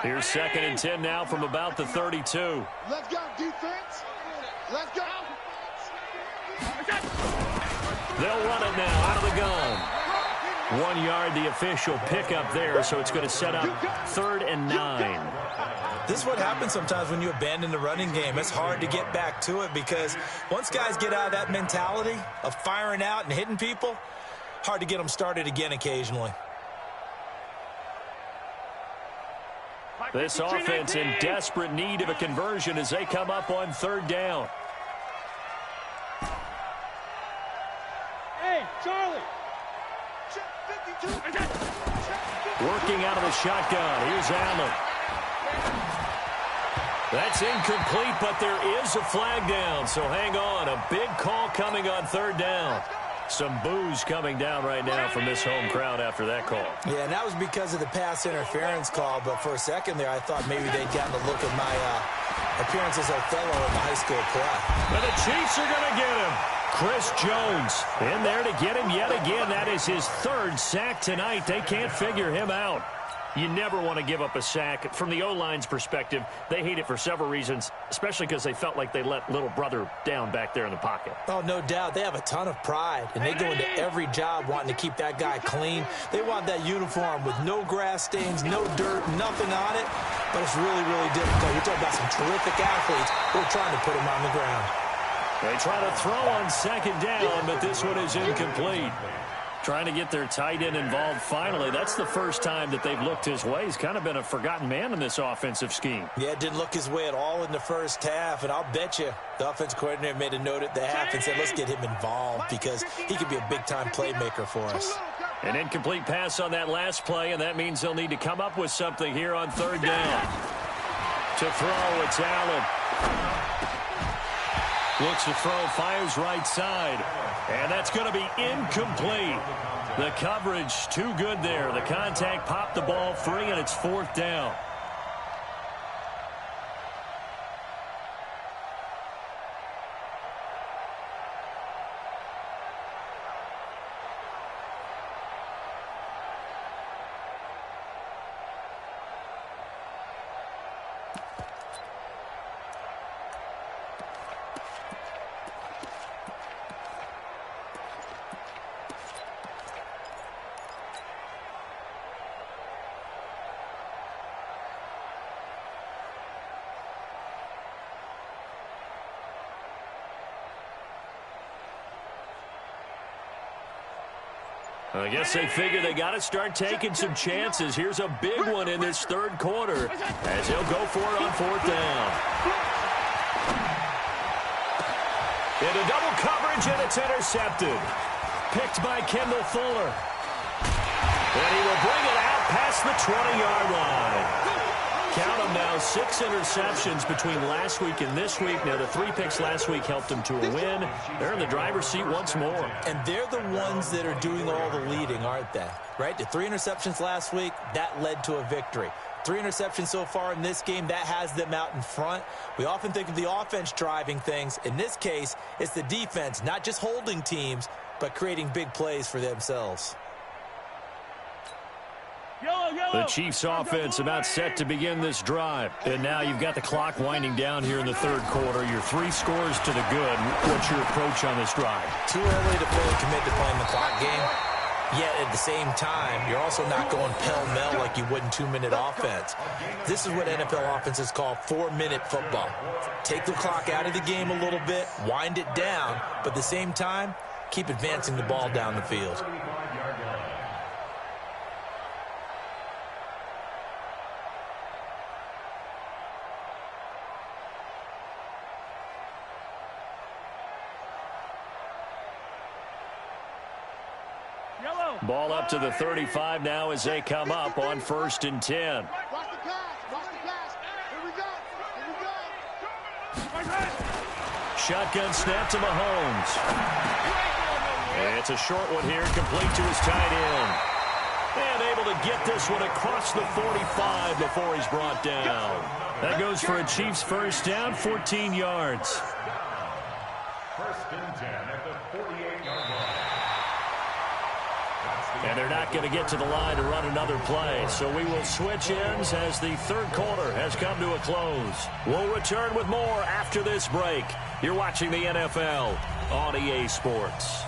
Here's 2nd and 10 now from about the 32. Let's go, defense. Let's go. They'll run it now out of the gun. 1 yard, the official pickup there, so it's going to set up 3rd and 9. This is what happens sometimes when you abandon the running game. It's hard to get back to it because once guys get out of that mentality of firing out and hitting people, hard to get them started again occasionally. This offense in desperate need of a conversion as they come up on 3rd down. Hey, Charlie. Working out of the shotgun. Here's Allen. That's incomplete, but there is a flag down, so hang on. A big call coming on 3rd down. Some boos coming down right now from this home crowd after that call. Yeah, and that was because of the pass interference call, but for a second there I thought maybe they'd gotten a look at my appearance as Othello in the high school play. And the Chiefs are going to get him. Chris Jones in there to get him yet again. That is his third sack tonight. They can't figure him out. You never want to give up a sack. From the O-line's perspective, they hate it for several reasons, especially because they felt like they let little brother down back there in the pocket. Oh, no doubt. They have a ton of pride, and they go into every job wanting to keep that guy clean. They want that uniform with no grass stains, no dirt, nothing on it, but it's really, really difficult. You're talking about some terrific athletes who are trying to put him on the ground. They try to throw on second down, but this one is incomplete. Trying to get their tight end involved finally. That's the first time that they've looked his way. He's kind of been a forgotten man in this offensive scheme. Yeah, it didn't look his way at all in the first half, and I'll bet you the offensive coordinator made a note at the half and said, let's get him involved because he could be a big-time playmaker for us. An incomplete pass on that last play, and that means they'll need to come up with something here on third down. To throw, it's Allen. Looks to throw, fires right side. And that's going to be incomplete. The coverage too good there. The contact popped the ball free, and it's fourth down. I guess they figure they got to start taking some chances. Here's a big one in this third quarter as he'll go for it on fourth down. Into double coverage, and it's intercepted. Picked by Kendall Fuller. And he will bring it out past the 20-yard line. Count them now, 6 interceptions between last week and this week. Now, the 3 picks last week helped them to a win. They're in the driver's seat once more. And they're the ones that are doing all the leading, aren't they? Right? The 3 interceptions last week, that led to a victory. 3 interceptions so far in this game, that has them out in front. We often think of the offense driving things. In this case, it's the defense, not just holding teams, but creating big plays for themselves. The Chiefs offense about set to begin this drive. And now you've got the clock winding down here in the third quarter. Your 3 scores to the good. What's your approach on this drive? Too early to fully commit to playing the clock game. Yet at the same time, you're also not going pell-mell like you would in 2-minute offense. This is what NFL offenses call 4-minute football. Take the clock out of the game a little bit, wind it down, but at the same time, keep advancing the ball down the field. Ball up to the 35 now as they come up on 1st and 10. Watch the pass. Watch the pass. Here we go. Here we go. Shotgun snap to Mahomes. It's a short one here, complete to his tight end. And able to get this one across the 45 before he's brought down. That goes for a Chiefs first down, 14 yards. 1st and 10 at the 48-yard line. And they're not going to get to the line to run another play. So we will switch ends as the third quarter has come to a close. We'll return with more after this break. You're watching the NFL on EA Sports.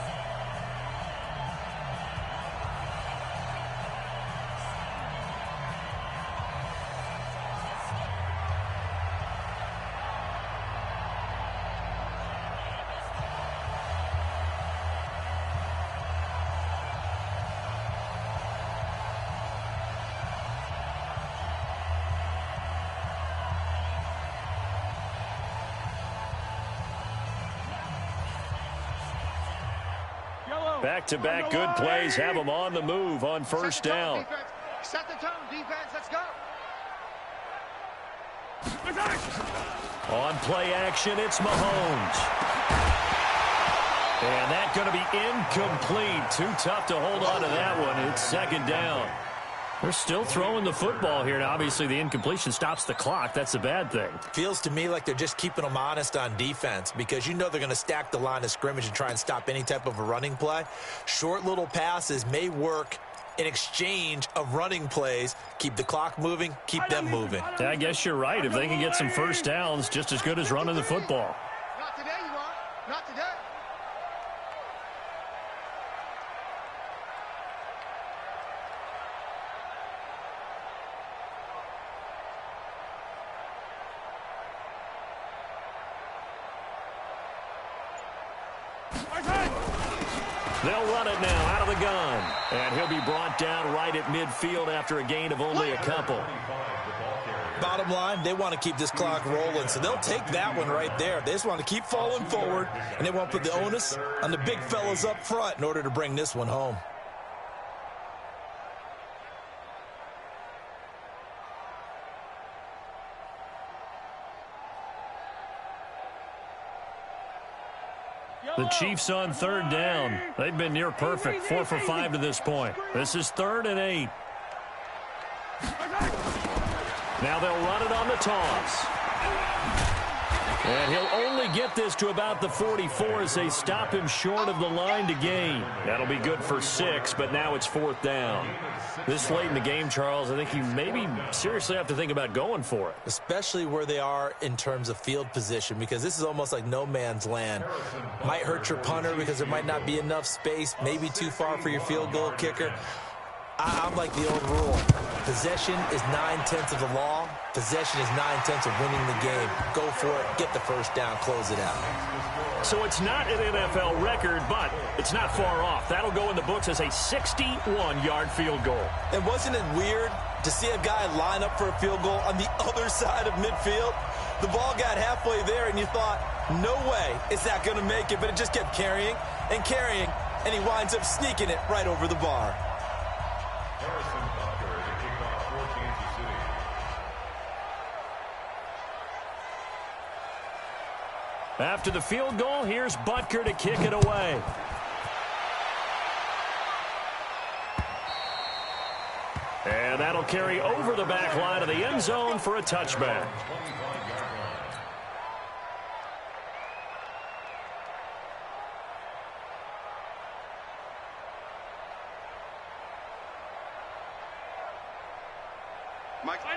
Back-to-back good plays have them on the move on first down. Set the tone, defense. Let's go. On play action, it's Mahomes. And that's going to be incomplete. Too tough to hold on to that one. It's second down. They're still throwing the football here. Now, obviously, the incompletion stops the clock. That's a bad thing. Feels to me like they're just keeping them honest on defense because you know they're going to stack the line of scrimmage and try and stop any type of a running play. Short little passes may work in exchange of running plays. Keep the clock moving, keep them moving. Yeah, I guess you're right. If they can get some first downs, just as good as running the football. Not today, you are. Not today. They'll run it now out of the gun. And he'll be brought down right at midfield after a gain of only a couple. Bottom line, they want to keep this clock rolling, so they'll take that one right there. They just want to keep falling forward, and they want to put the onus on the big fellas up front in order to bring this one home. The Chiefs on third down. They've been near perfect, 4 for 5 to this point. This is 3rd and 8. Now they'll run it on the toss. And he'll only get this to about the 44 as they stop him short of the line to gain. That'll be good for 6, but now it's 4th down. This late in the game, Charles, I think you maybe seriously have to think about going for it. Especially where they are in terms of field position, because this is almost like no man's land. Might hurt your punter because there might not be enough space, maybe too far for your field goal kicker. I'm like the old rule. Possession is 9/10 of the law. Possession is 9/10 of winning the game. Go for it. Get the first down. Close it out. So it's not an NFL record, but it's not far off. That'll go in the books as a 61-yard field goal. And wasn't it weird to see a guy line up for a field goal on the other side of midfield? The ball got halfway there, and you thought, no way is that going to make it. But it just kept carrying and carrying, and he winds up sneaking it right over the bar. After the field goal, here's Butker to kick it away. And that'll carry over the back line of the end zone for a touchback.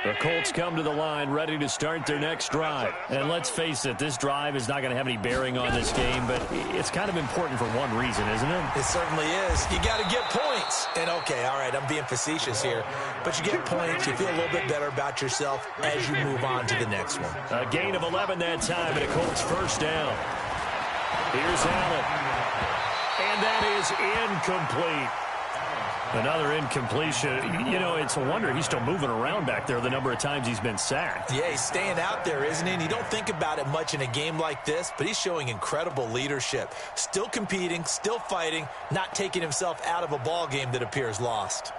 The Colts come to the line ready to start their next drive. And let's face it, this drive is not going to have any bearing on this game, but it's kind of important for one reason, isn't it? It certainly is. You got to get points. And, okay, all right, I'm being facetious here. But you get points, you feel a little bit better about yourself as you move on to the next one. A gain of 11 that time, and a Colts first down. Here's Allen. And that is incomplete. Another incompletion. You know, it's a wonder he's still moving around back there the number of times he's been sacked. Yeah, he's staying out there, isn't he? And you don't think about it much in a game like this, but he's showing incredible leadership. Still competing, still fighting, not taking himself out of a ball game that appears lost.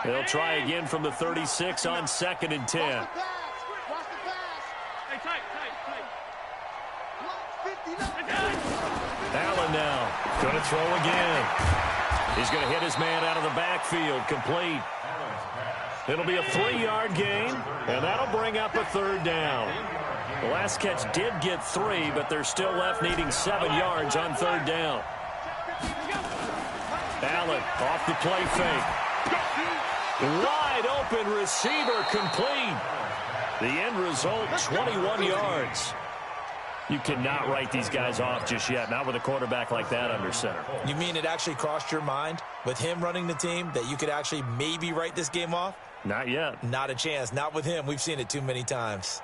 They'll try again from the 36 on 2nd and 10. Allen now going to throw again. He's going to hit his man out of the backfield. Complete. It'll be a 3-yard gain, and that'll bring up a 3rd down. The last catch did get 3, but they're still left needing 7 yards on 3rd down. Allen off the play fake. Wide open receiver, complete. The end result, 21 yards. You cannot write these guys off just yet, not with a quarterback like that under center. You mean it actually crossed your mind with him running the team that you could actually maybe write this game off? Not yet. Not a chance. Not with him. We've seen it too many times.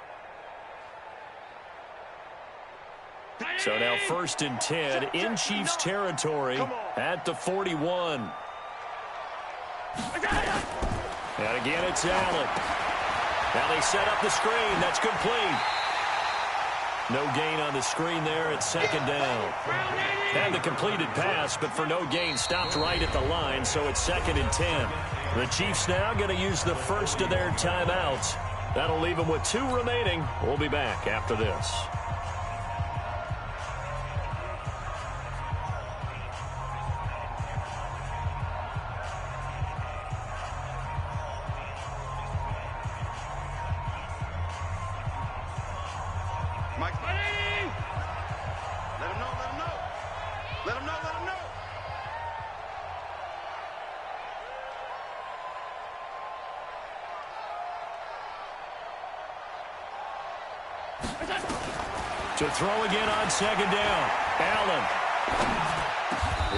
So now 1st and 10 in Chiefs territory at the 41. And again, it's Allen. Now they set up the screen. That's complete. No gain on the screen there at 2nd down. And the completed pass, but for no gain, stopped right at the line, so it's 2nd and 10. The Chiefs now going to use the first of their timeouts. That'll leave them with 2 remaining. We'll be back after this. To throw again on second down. Allen.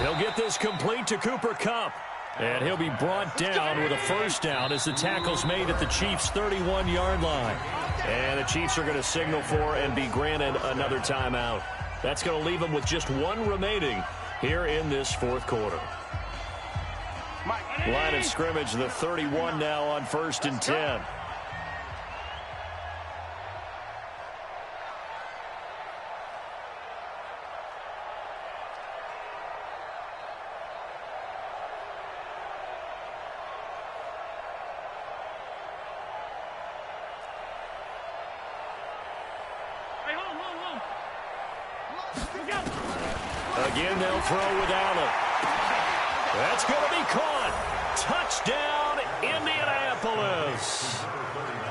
He'll get this complete to Cooper Kupp. And he'll be brought down with a first down as the tackle's made at the Chiefs' 31-yard line. And the Chiefs are going to signal for and be granted another timeout. That's going to leave them with just one remaining here in this fourth quarter. Line of scrimmage, the 31 now on 1st and 10. Again, they'll throw with Allen. That's going to be caught. Touchdown, Indianapolis.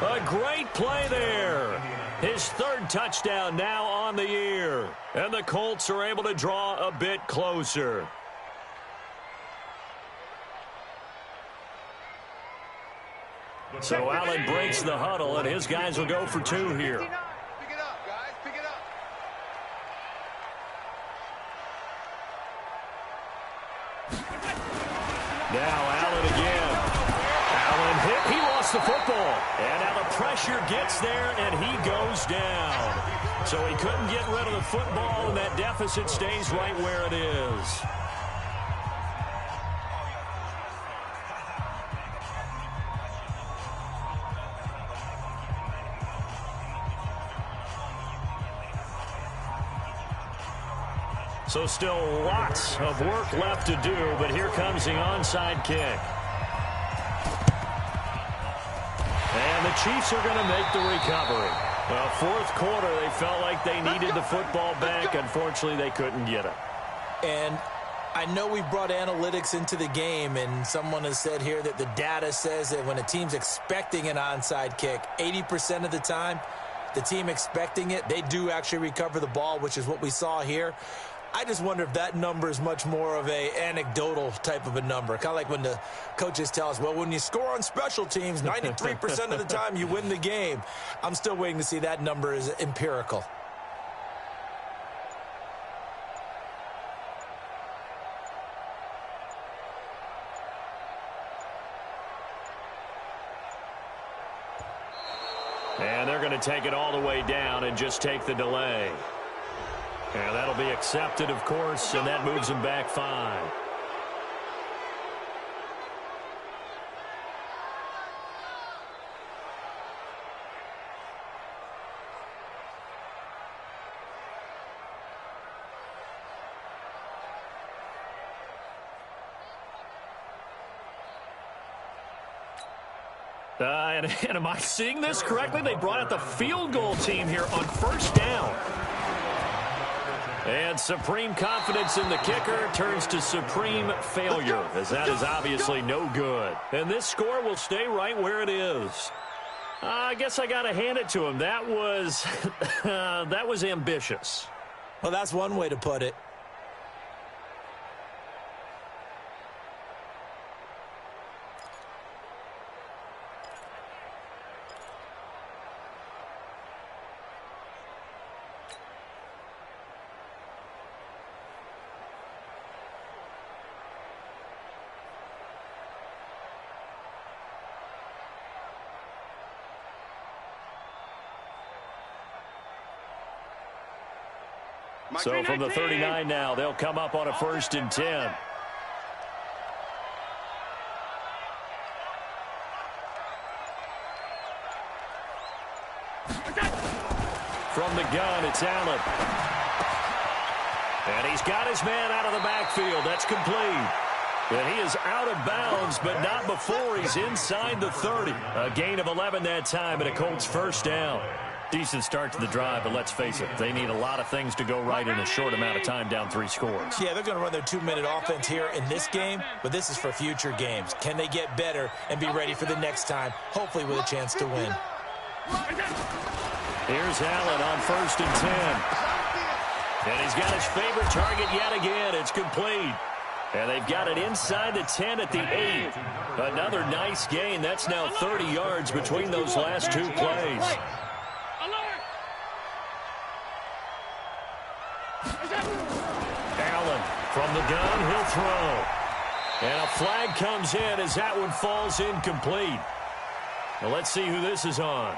A great play there. His third touchdown now on the year. And the Colts are able to draw a bit closer. So Allen breaks the huddle, and his guys will go for two here. Pick it up, guys. Pick it up. Now Allen again. Allen hit. He lost the football. And now the pressure gets there, and he goes down. So he couldn't get rid of the football, and that deficit stays right where it is. So still lots of work left to do, but here comes the onside kick. And the Chiefs are going to make the recovery. Well, fourth quarter, they felt like they needed the football back. Unfortunately, they couldn't get it. And I know we brought analytics into the game, and someone has said here that the data says that when a team's expecting an onside kick, 80% of the time, the team expecting it, they do actually recover the ball, which is what we saw here. I just wonder if that number is much more of a anecdotal type of a number. Kind of like when the coaches tell us, well, when you score on special teams, 93% of the time you win the game. I'm still waiting to see that number is empirical. And they're going to take it all the way down and just take the delay. And that'll be accepted, of course, and that moves them back 5. And am I seeing this correctly? They brought out the field goal team here on first down. And supreme confidence in the kicker turns to supreme failure, as that is obviously no good. And this score will stay right where it is. I guess I got to hand it to him. That was, that was ambitious. Well, that's one way to put it. So from the 39 now, they'll come up on a 1st and 10. From the gun, it's Allen. And he's got his man out of the backfield. That's complete. And he is out of bounds, but not before he's inside the 30. A gain of 11 that time, and a Colts first down. Decent start to the drive, but let's face it, they need a lot of things to go right in a short amount of time, down 3 scores. Yeah, they're going to run their 2-minute offense here in this game, but this is for future games. Can they get better and be ready for the next time, hopefully with a chance to win? Here's Allen on 1st and 10. And he's got his favorite target yet again. It's complete. And they've got it inside the 10 at the 8. Another nice gain. That's now 30 yards between those last 2 plays. From the gun, he'll throw. And a flag comes in as that one falls incomplete. Now let's see who this is on.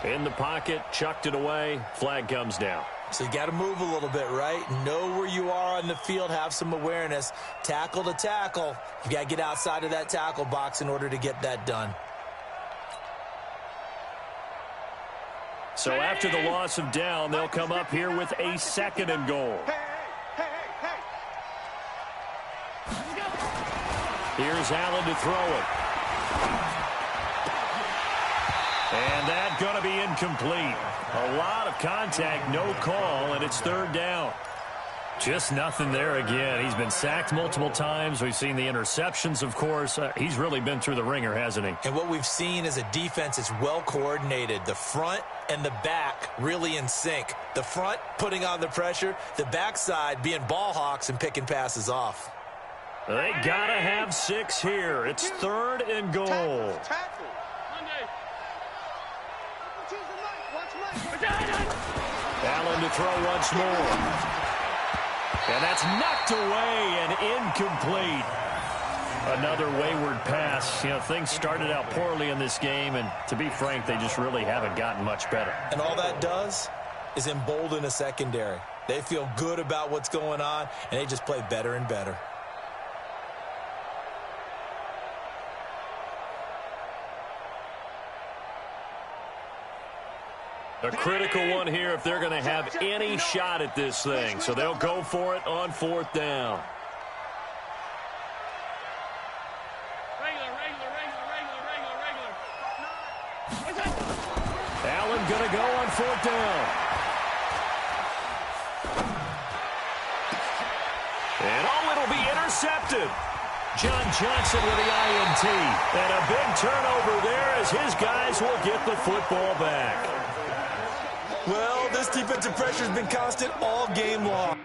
In the pocket, chucked it away, flag comes down. So you got to move a little bit, right? Know where you are on the field, have some awareness. Tackle to tackle. You got to get outside of that tackle box in order to get that done. So after the loss of down, they'll come up here with a 2nd and goal. Here's Allen to throw it. And that's going to be incomplete. A lot of contact, no call, and it's 3rd down. Just nothing there again. He's been sacked multiple times. We've seen the interceptions, of course. He's really been through the ringer, hasn't he? And what we've seen is a defense is well coordinated. The front and the back really in sync. The front putting on the pressure. The backside being ball hawks and picking passes off. They got to have 6 here. It's 3rd and goal. Allen to throw once more. And that's knocked away and incomplete. Another wayward pass. You know, things started out poorly in this game, and to be frank, they just really haven't gotten much better. And all that does is embolden a secondary. They feel good about what's going on, and they just play better and better. A critical one here if they're going to have any shot at this thing. So they'll go for it on 4th down. Allen going to go on 4th down. And it'll be intercepted. John Johnson with the INT. And a big turnover there as his guys will get the football back. Well, this defensive pressure has been constant all game long.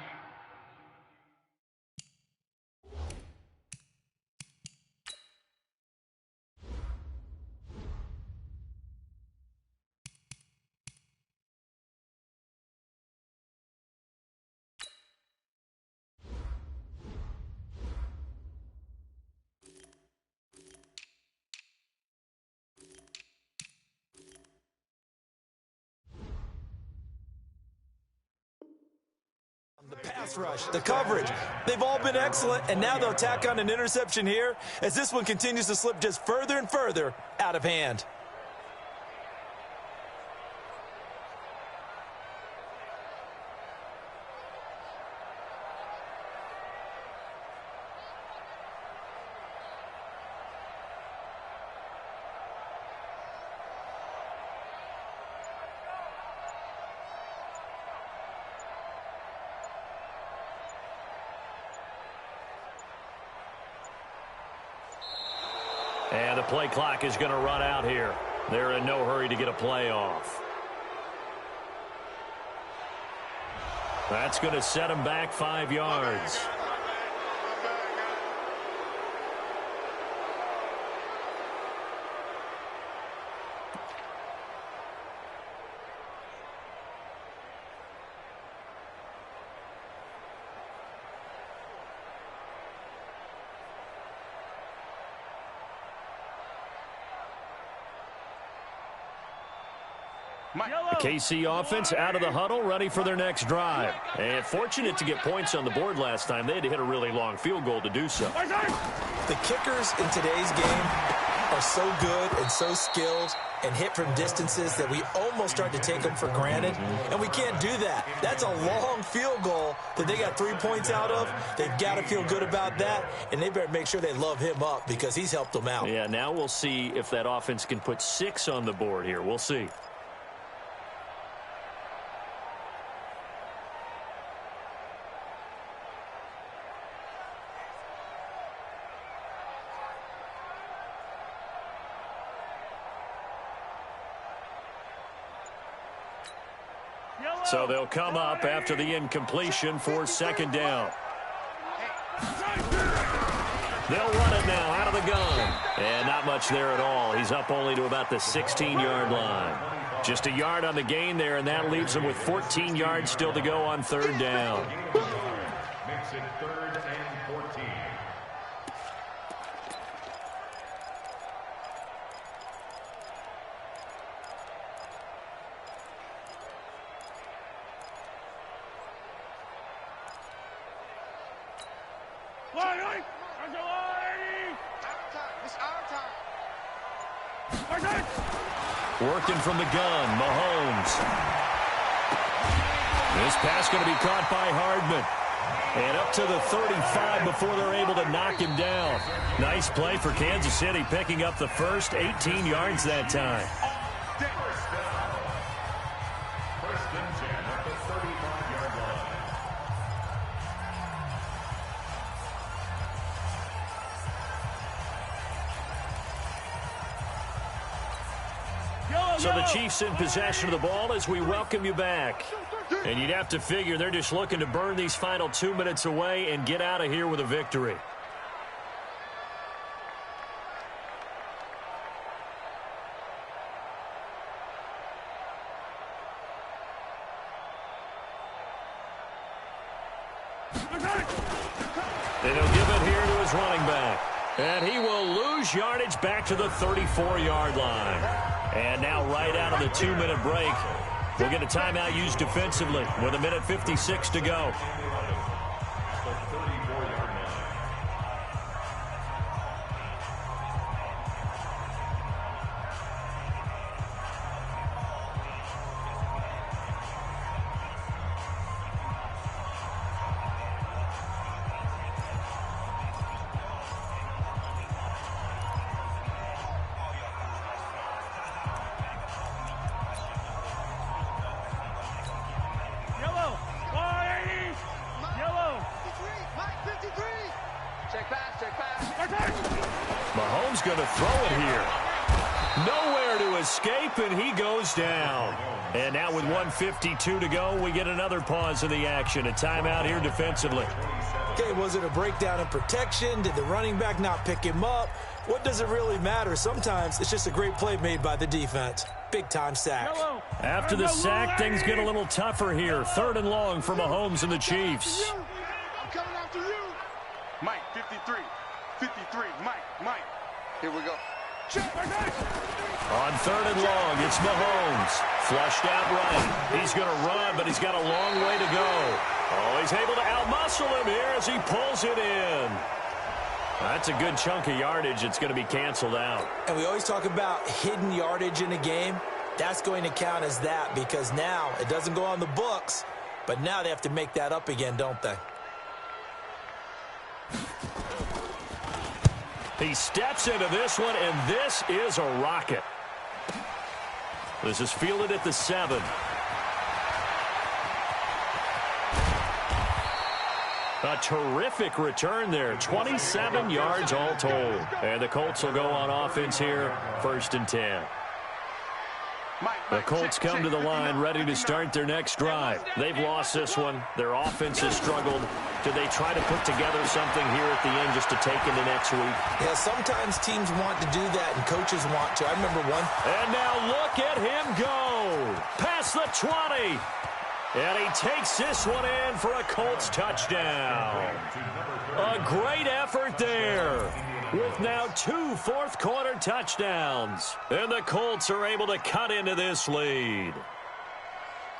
The pass rush, the coverage, they've all been excellent, and now they'll tack on an interception here as this one continues to slip just further and further out of hand. And the play clock is going to run out here. They're in no hurry to get a play off. That's going to set them back 5 yards. The KC offense out of the huddle, ready for their next drive. And fortunate to get points on the board last time. They had to hit a really long field goal to do so. The kickers in today's game are so good and so skilled and hit from distances that we almost start to take them for granted, and we can't do that. That's a long field goal that they got 3 points out of. They've got to feel good about that, and they better make sure they love him up because he's helped them out. Yeah, now we'll see if that offense can put 6 on the board here. We'll see. So they'll come up after the incompletion for 2nd down. They'll run it now out of the gun. And not much there at all. He's up only to about the 16-yard line. Just a yard on the gain there, and that leaves him with 14 yards still to go on third down. Makes it 3rd and 14. Working from the gun, Mahomes. This pass going to be caught by Hardman. And up to the 35 before they're able to knock him down. Nice play for Kansas City, picking up the first 18 yards that time. First and 10 at the 35-yard line. So the Chiefs in possession of the ball as we welcome you back. And you'd have to figure they're just looking to burn these final 2 minutes away and get out of here with a victory. And he'll give it here to his running back. And he will lose yardage back to the 34-yard line. And now right out of the 2-minute break, we'll get a timeout used defensively with 1:56 to go. Mahomes going to throw it here. Nowhere to escape, and he goes down. And now with 1:52 to go, we get another pause in the action. A timeout here defensively. Okay, was it a breakdown in protection? Did the running back not pick him up? What does it really matter? Sometimes it's just a great play made by the defense. Big-time sack. After the sack, things get a little tougher here. 3rd and long for Mahomes and the Chiefs. I'm coming after you. Mike, 53. 53, Mike. Here we go. On 3rd and long, it's Mahomes. Flushed out right. He's going to run, but he's got a long way to go. Oh, he's able to outmuscle him here as he pulls it in. That's a good chunk of yardage. It's going to be canceled out. And we always talk about hidden yardage in a game. That's going to count as that because now it doesn't go on the books, but now they have to make that up again, don't they? He steps into this one, and this is a rocket. This is fielded at the 7. A terrific return there. 27 yards all told. And the Colts will go on offense here, 1st and 10. The Colts come to the line ready to start their next drive. They've lost this one. Their offense has struggled. Do they try to put together something here at the end just to take into next week? Yeah, sometimes teams want to do that and coaches want to. I remember one. And now look at him go. Past the 20. And he takes this one in for a Colts touchdown. A great effort there. With now 2 fourth-quarter touchdowns. And the Colts are able to cut into this lead.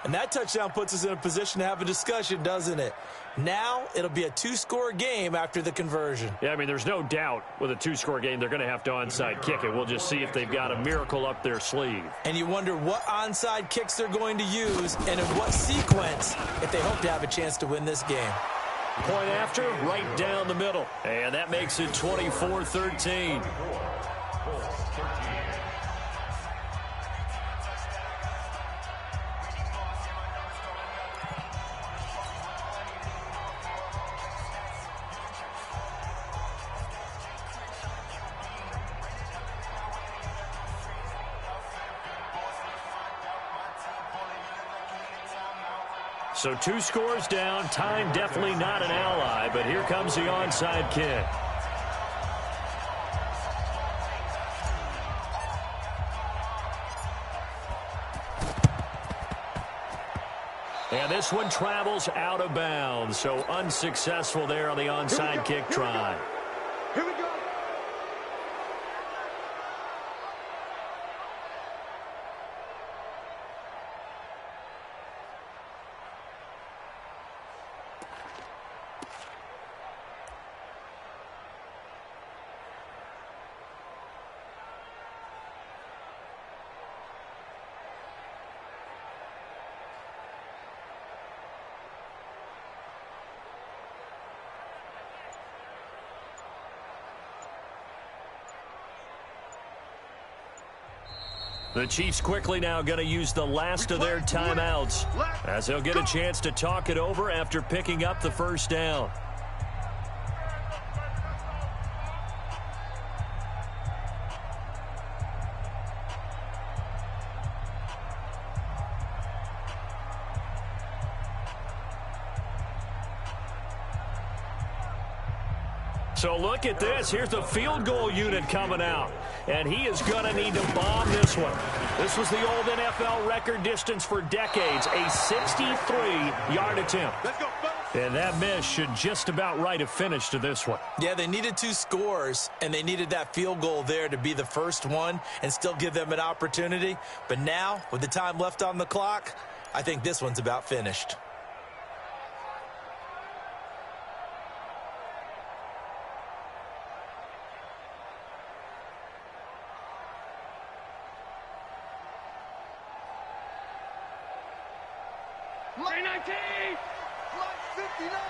And that touchdown puts us in a position to have a discussion, doesn't it? Now it'll be a 2-score game after the conversion. Yeah, I mean, there's no doubt with a 2-score game they're going to have to onside kick it. We'll just see if they've got a miracle up their sleeve. And you wonder what onside kicks they're going to use and in what sequence if they hope to have a chance to win this game. Point after, right down the middle. And that makes it 24-13. So 2 scores down. Time definitely not an ally, but here comes the onside kick. And this one travels out of bounds, so unsuccessful there on the onside kick try. Here we go. The Chiefs quickly now going to use the last of their timeouts as they'll get a chance to talk it over after picking up the first down. So look at this. Here's the field goal unit coming out. And he is going to need to bomb this one. This was the old NFL record distance for decades, a 63-yard attempt. Let's go, fellas. And that miss should just about write a finish to this one. Yeah, they needed 2 scores, and they needed that field goal there to be the first one and still give them an opportunity. But now, with the time left on the clock, I think this one's about finished. Line 19. Line 59.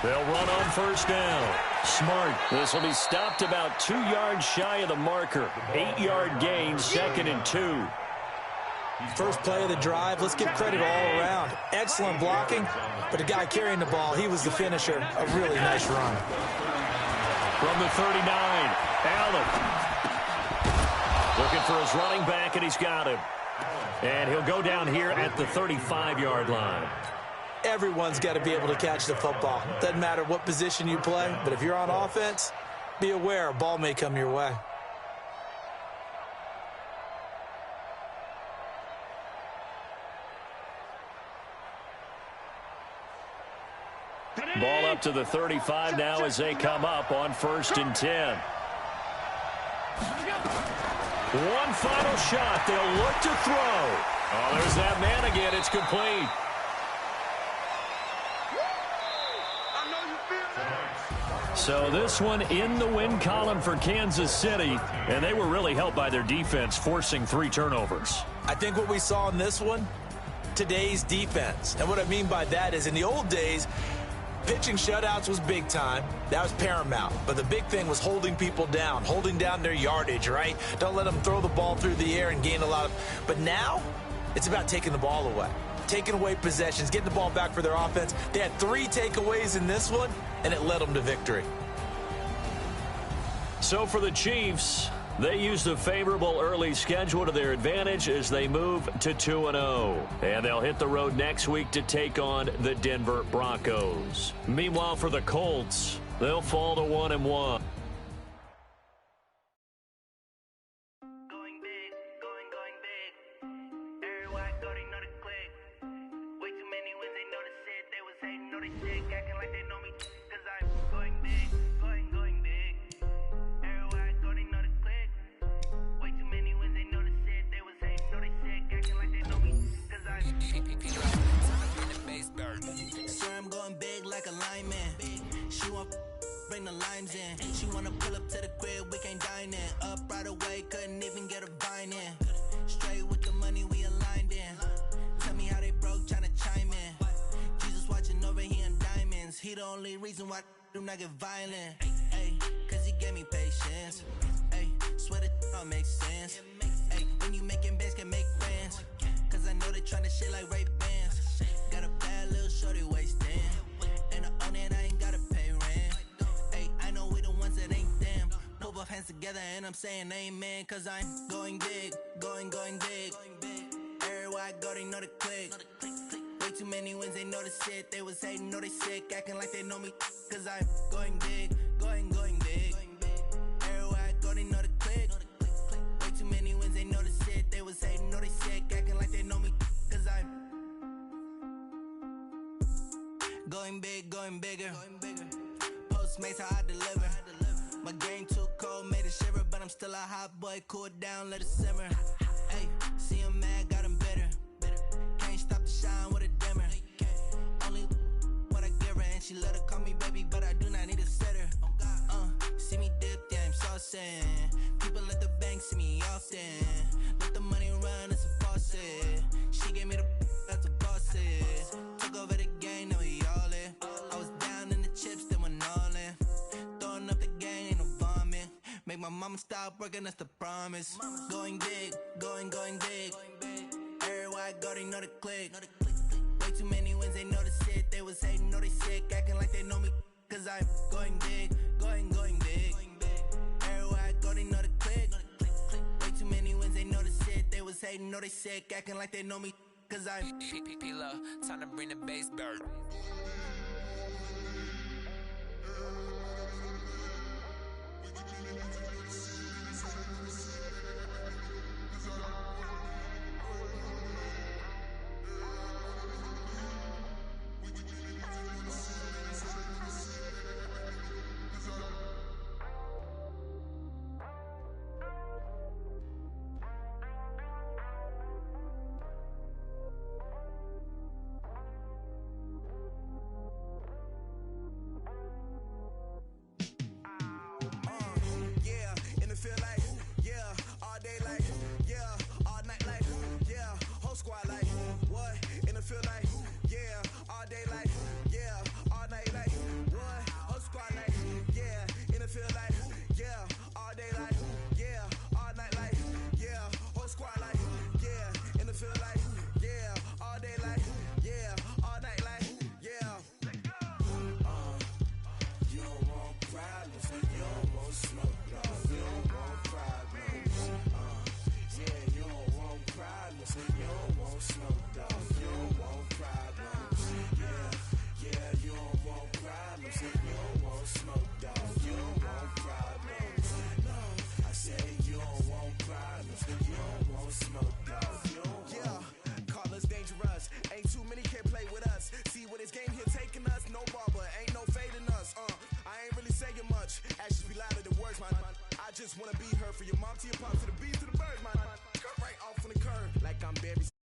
They'll run on first down. Smart. This will be stopped about 2 yards shy of the marker. 8-yard gain, 2nd and 2. First play of the drive, let's give credit all around. Excellent blocking, but the guy carrying the ball, he was the finisher. A really nice run. From the 39, Allen. Looking for his running back, and he's got him. And he'll go down here at the 35-yard line. Everyone's got to be able to catch the football. Doesn't matter what position you play, but if you're on offense, be aware a ball may come your way. Ball up to the 35 now as they come up on 1st and 10. One final shot. They'll look to throw. Oh, there's that man again. It's complete. So this one in the win column for Kansas City, and they were really helped by their defense, forcing 3 turnovers. I think what we saw in this one, today's defense. And what I mean by that is in the old days, pitching shutouts was big time. That was paramount. But the big thing was holding people down, holding down their yardage, right? Don't let them throw the ball through the air and gain a lot of... But now, it's about taking the ball away. Taking away possessions, getting the ball back for their offense. They had 3 takeaways in this one, and it led them to victory. So for the Chiefs, they used a favorable early schedule to their advantage as they move to 2-0. And they'll hit the road next week to take on the Denver Broncos. Meanwhile, for the Colts, they'll fall to 1-1. Bring the limes in. She wanna pull up to the crib, we can't dine in. Up right away, couldn't even get a vine in. Straight with the money, we aligned in. Tell me how they broke, tryna chime in. Jesus watching over here in diamonds. He the only reason why do not get violent. Ay, cause he gave me patience. Ay, swear that all makes sense. Ay, when you making bands, can make friends. Cause I know they tryna shit like Ray Bans. Got a bad little shorty wasting. And I own it, I ain't gotta pay rent. Ay, I know we the ones that ain't them. Pull both hands together and I'm saying amen. Cause I'm going big, going big. Everywhere I go, they know the click. Way too many wins, they know the shit. They was hating, know they sick, acting like they know me. Cause I'm going big, going big. Everywhere I go, they know the click. Way too many wins, they know the shit. They was hating, know they sick. Going big, going bigger. Postmates, how I deliver. My game too cold, made it shiver, but I'm still a hot boy. Cool it down, let it simmer. Hey, see him mad, got him bitter. Can't stop the shine with a dimmer. Only what I give her, and she let her call me baby, but I do not need a sitter. See me dip, yeah, I'm saucing. People at the bank see me often. Let the money run, it's a faucet. She gave me the that's a boss is. Took over the game, now we all in. I was down in the chips, then went all in. Throwing up the game, ain't no vomit. Make my mama stop working, that's the promise. Going big, going big. Everywhere I go, they know the click. Way too many wins, they know the shit. They was hating, know they sick, acting like they know me. Cause I'm going big, going big. Everywhere I go, they know the click. Way too many wins, they know the shit. They was hating, know they sick, acting like they know me. Cause I'm P-P-P-Love, time to bring the bass back. Just wanna be her for your mom to your pop to the B to the birds, man. Cut right off on the curb like I'm Barry.